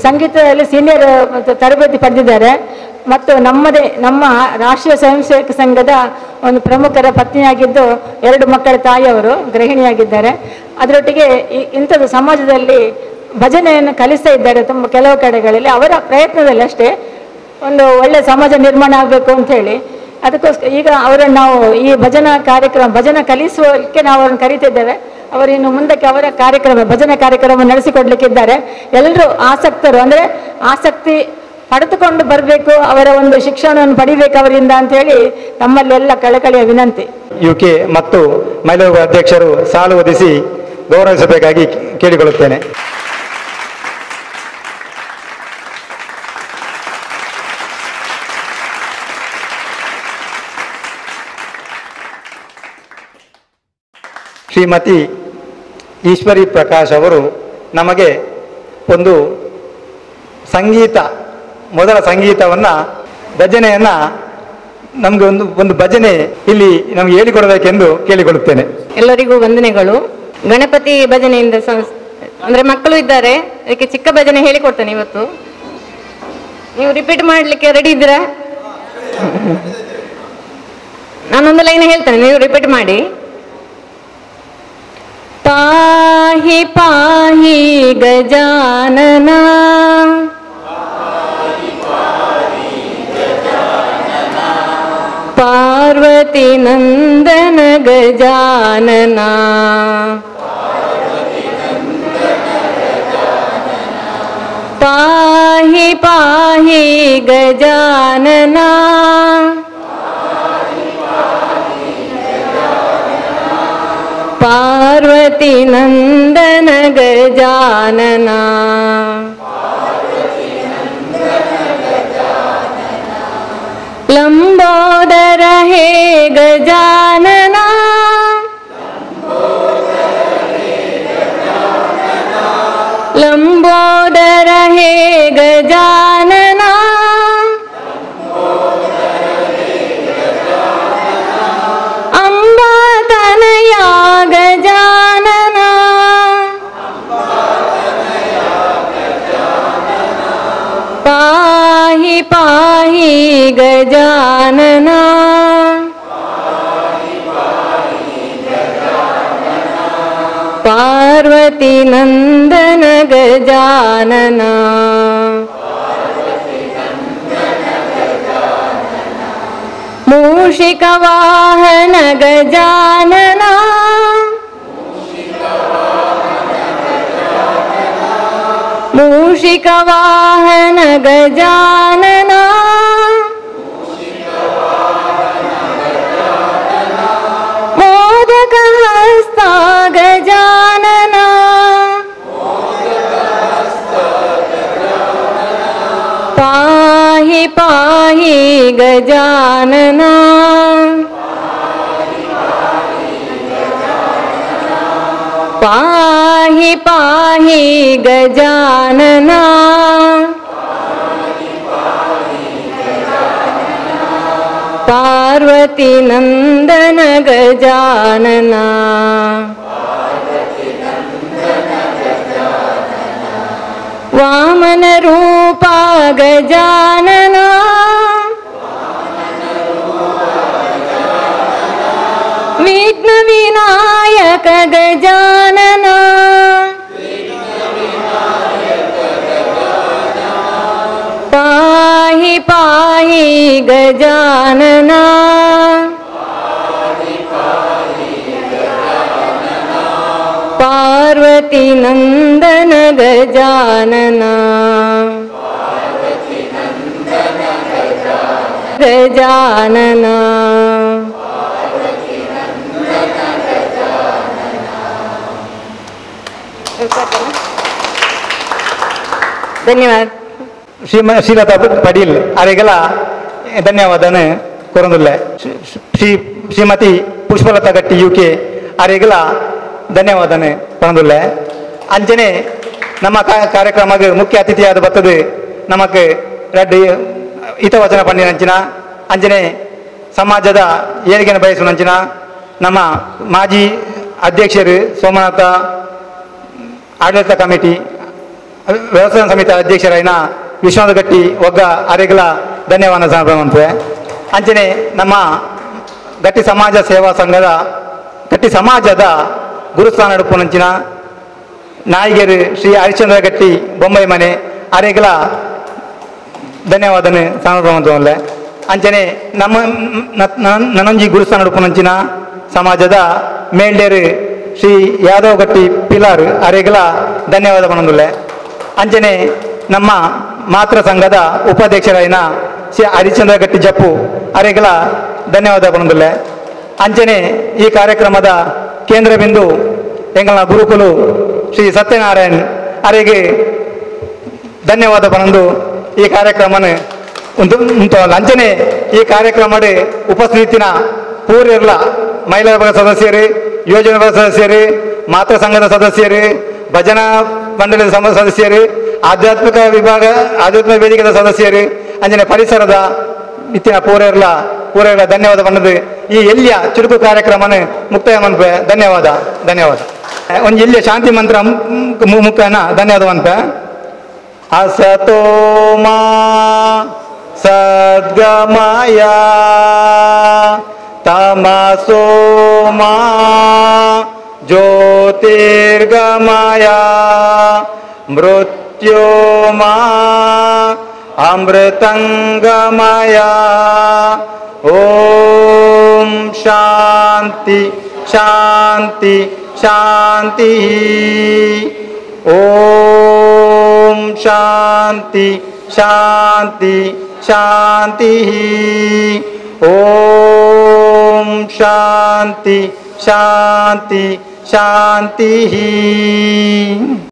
ಸಂಗೀತದಲ್ಲಿ ಸೀನಿಯರ್ ತರಬೇತಿ ಪಡೆದಿದ್ದಾರೆ ಮತ್ತು ನಮ್ಮ ರಾಷ್ಟ್ರೀಯ ಸ್ವಯಂ ಸೇವಕ ಸಂಘದ ಒಂದು ಪ್ರಮುಖರ ಪತ್ನಿಯಾಗಿದ್ದು 2 ಮಕ್ಕಳ ತಾಯಿಯವರು ಗೃಹಿಣಿಯಾಗಿದ್ದಾರೆ. ಅದರೊಟ್ಟಿಗೆ ಇಂಥದ್ದು ಸಮಾಜದಲ್ಲಿ ಭಜನೆಯನ್ನು ಕಲಿಸ್ತಾ ಇದ್ದಾರೆ ತುಂಬ ಕೆಲವು ಕಡೆಗಳಲ್ಲಿ. ಅವರ ಪ್ರಯತ್ನದಲ್ಲಿ ಅಷ್ಟೇ ಒಂದು ಒಳ್ಳೆಯ ಸಮಾಜ ನಿರ್ಮಾಣ ಆಗಬೇಕು ಅಂತ ಹೇಳಿ ಅದಕ್ಕೋಸ್ಕರ ಈಗ ಅವರನ್ನು ನಾವು ಈ ಭಜನೆ ಕಲಿಸುವಕ್ಕೆ ನಾವು ಅವರನ್ನು ಕರೀತಿದ್ದೇವೆ. ಅವರು ಇನ್ನು ಮುಂದಕ್ಕೆ ಅವರ ಭಜನೆ ಕಾರ್ಯಕ್ರಮ ನಡೆಸಿಕೊಡ್ಲಿಕ್ಕಿದ್ದಾರೆ. ಎಲ್ಲರೂ ಆಸಕ್ತರು ಅಂದರೆ ಆಸಕ್ತಿ ಪಡೆದುಕೊಂಡು ಬರಬೇಕು, ಅವರ ಒಂದು ಶಿಕ್ಷಣವನ್ನು ಪಡಿಬೇಕು ಅವರಿಂದ ಅಂತ ಹೇಳಿ ತಮ್ಮಲ್ಲೆಲ್ಲ ಕಳಕಳಿಯ ವಿನಂತಿ. UK ಮತ್ತು ಮಹಿಳಾ ಅಧ್ಯಕ್ಷರು ಸಾಲು ಒದಿಸಿ ಗೌರವಿಸಬೇಕಾಗಿ ಕೇಳಿಕೊಳ್ಳುತ್ತೇನೆ. ಶ್ರೀಮತಿ ಈಶ್ವರಿ ಪ್ರಕಾಶ್ ಅವರು ನಮಗೆ ಒಂದು ಮೊದಲ ಸಂಗೀತವನ್ನು ಭಜನೆಯನ್ನು ನಮಗೆ ಒಂದು ಭಜನೆ ಇಲ್ಲಿ ನಮಗೆ ಹೇಳಿಕೊಡಬೇಕೆಂದು ಕೇಳಿಕೊಳ್ಳುತ್ತೇನೆ. ಎಲ್ಲರಿಗೂ ವಂದನೆಗಳು. ಗಣಪತಿ ಭಜನೆಯಿಂದ ಅಂದರೆ ಮಕ್ಕಳು ಇದ್ದಾರೆ, ಅದಕ್ಕೆ ಚಿಕ್ಕ ಭಜನೆ ಹೇಳಿಕೊಡ್ತೇನೆ ಇವತ್ತು. ನೀವು ರಿಪೀಟ್ ಮಾಡಲಿಕ್ಕೆ ರೆಡಿ ಇದ್ದೀರಾ? ನಾನೊಂದು ಲೈನ್ ಹೇಳ್ತೇನೆ, ನೀವು ರಿಪೀಟ್ ಮಾಡಿ. ಪಾಹಿ ಪಾಹಿ ಗಜಾನನ पार्वती नंदन गजानना पाहि पाहि गजानना पार्वती नंदन गजानना लंबोदर हे गजानना लंबोदर हे गजानना अंबा तनया गजानना पाहि पाहि गजानना पार्वती नंदन गजानना मूषिक वाहन गजानना मूषिक वाहन गजानना मोदक हस्ता गजानना पाहि पाहि गजानना पाहि पाहि गजानना पार्वती नंदन गजानना वामन रूपा गजानना विघ्न विनायक गजानना पाहि पाहि गजानना पार्वती नंदन गजानना गजानना धन्यवाद. ಶ್ರೀಲತಾ ಪಡೀಲ್ ಅವರಿಗೆಲ್ಲ ಧನ್ಯವಾದನ ಕೊರೊಂದುಲ್ಲ. ಶ್ರೀಮತಿ ಪುಷ್ಪಲತಾ ಗಟ್ಟಿ UK ಅವರಿಗೆಲ್ಲ ಧನ್ಯವಾದನ ಕೊರೊಂದುಲ್ಲ. ಅಂಚನೆ ನಮ್ಮ ಕಾರ್ಯಕ್ರಮಕ್ಕೆ ಮುಖ್ಯ ಅತಿಥಿಯಾದ ಬರ್ತದೆ ನಮಗೆ ರೆಡ್ಡಿ ಹಿತವಚನ ಪಂಡಿನಂಚಿನ ಅಂಚನೆ ಸಮಾಜದ ಏಳಿಗೆಯನ್ನು ಬಯಸುವಂಚಿನ ನಮ್ಮ ಮಾಜಿ ಅಧ್ಯಕ್ಷರು ಸೋಮನಾಥ ಆಡಳಿತ ಕಮಿಟಿ ವ್ಯವಸ್ಥಾನ ಸಮಿತಿ ಅಧ್ಯಕ್ಷರಾಯಿನ ವಿಶ್ವನಾಥ ಗಟ್ಟಿ ಒಗ್ಗ ಅವರಿಗೆಲ್ಲ ಧನ್ಯವಾದ ಸಮರ್ಪಣೆ ಮಾಡ್ತೇವೆ. ಅಂಚನೆ ನಮ್ಮ ಗಟ್ಟಿ ಸಮಾಜ ಸೇವಾ ಸಂಘದ ಗಟ್ಟಿ ಸಮಾಜದ ಗುರುಸ್ಥಾನ ನಡುಪುನಂಚಿನ ನಾಯಿಗೆರು ಶ್ರೀ ಹರಿಶ್ಚಂದ್ರ ಗಟ್ಟಿ ಬೊಂಬೈ ಮನೆ ಅವರಿಗೆಲ್ಲ ಧನ್ಯವಾದನೆ ಸಮರ್ಪಣೆ ಮಾಡ್ತೇವೆ. ಅಂಚನೆ ನಮ್ಮ ನನಂಜಿ ಗುರುಸ್ಥಾನ ನಡುಪುನಂಚಿನ ಸಮಾಜದ ಮೇಲ್ಡೇರು ಶ್ರೀ ಯಾದವ್ ಗಟ್ಟಿ ಪಿಲಾರ್ ಅವರಿಗೆಲ್ಲ ಧನ್ಯವಾದ ಪಣಂದುಲ್ಲೆ. ಅಂಚನೆ ನಮ್ಮ ಮಾತೃ ಸಂಘದ ಉಪಾಧ್ಯಕ್ಷರಾಯಿನ ಶ್ರೀ ಹರಿಶ್ಚಂದ್ರ ಗಟ್ಟಿ ಜಪ್ಪು ಅವರಿಗೆಲ್ಲ ಧನ್ಯವಾದ ಪಣಂದುಲ್ಲೆ. ಅಂಚನೆ ಈ ಕಾರ್ಯಕ್ರಮದ ಕೇಂದ್ರ ಬಿಂದು ಎಂಗಳ ಗುರುಕುಲು ಶ್ರೀ ಸತ್ಯನಾರಾಯಣ್ ಅವರಿಗೆ ಧನ್ಯವಾದ ಪಣಂದು ಈ ಕಾರ್ಯಕ್ರಮನ ಉಂಟಲ್ಲ. ಅಂಚನೆ ಈ ಕಾರ್ಯಕ್ರಮದ ಉಪಸ್ಥಿತಿನ ಪೂರ್ವರ್ಲ ಮಹಿಳಾ ವಿಭಾಗದ ಸದಸ್ಯರು, ಯೋಜನಾ ವಿಭಾಗದ ಸದಸ್ಯರು, ಮಾತೃ ಸಂಘದ ಸದಸ್ಯರು, ಭಜನಾ ಮಂಡಳಿಯ ಸದಸ್ಯರು, ಆಧ್ಯಾತ್ಮಿಕ ವೇದಿಕೆಯ ಸದಸ್ಯರು, ಅಂಜನೆ ಪರಿಸರದ ಇತ್ತಿನ ಪೂರೈರ್ಲ ಧನ್ಯವಾದ ಪಂಡದು ಈ ಎಲ್ಲಿಯ ಚುರುಕು ಕಾರ್ಯಕ್ರಮನ ಮುಕ್ತಾಯ ಮನ್ಪೆ ಧನ್ಯವಾದ ಧನ್ಯವಾದ. ಒಂದು ಎಲ್ಲಿಯ ಶಾಂತಿ ಮಂತ್ರ ಮುಕ್ತಾಯನ ಧನ್ಯವಾದ ಮನ್ಪೆ. ಅಸತೋಮಾ ಸದ್ಗಮಯ ತಮಸೋಮಾ ಜ್ಯೋತಿರ್ಗಮಯ ಮೃತ್ಯೋಮಾ ಅಮೃತಂಗಮಯ. ಓಂ शांति शांति शांति। ओम शांति शांति शांति। ओम शांति शांति शांति।